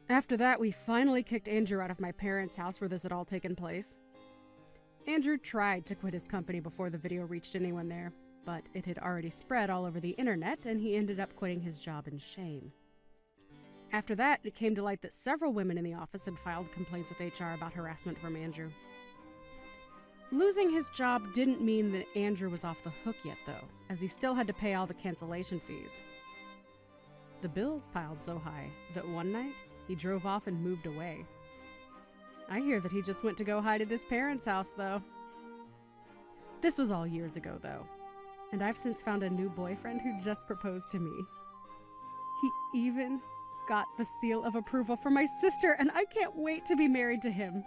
After that, we finally kicked Andrew out of my parents' house where this had all taken place. Andrew tried to quit his company before the video reached anyone there, but it had already spread all over the internet, and he ended up quitting his job in shame. After that, it came to light that several women in the office had filed complaints with HR about harassment from Andrew. Losing his job didn't mean that Andrew was off the hook yet, though, as he still had to pay all the cancellation fees. The bills piled so high that one night, he drove off and moved away. I hear that he just went to go hide at his parents' house, though. This was all years ago, though, and I've since found a new boyfriend who just proposed to me. He even got the seal of approval from my sister, and I can't wait to be married to him.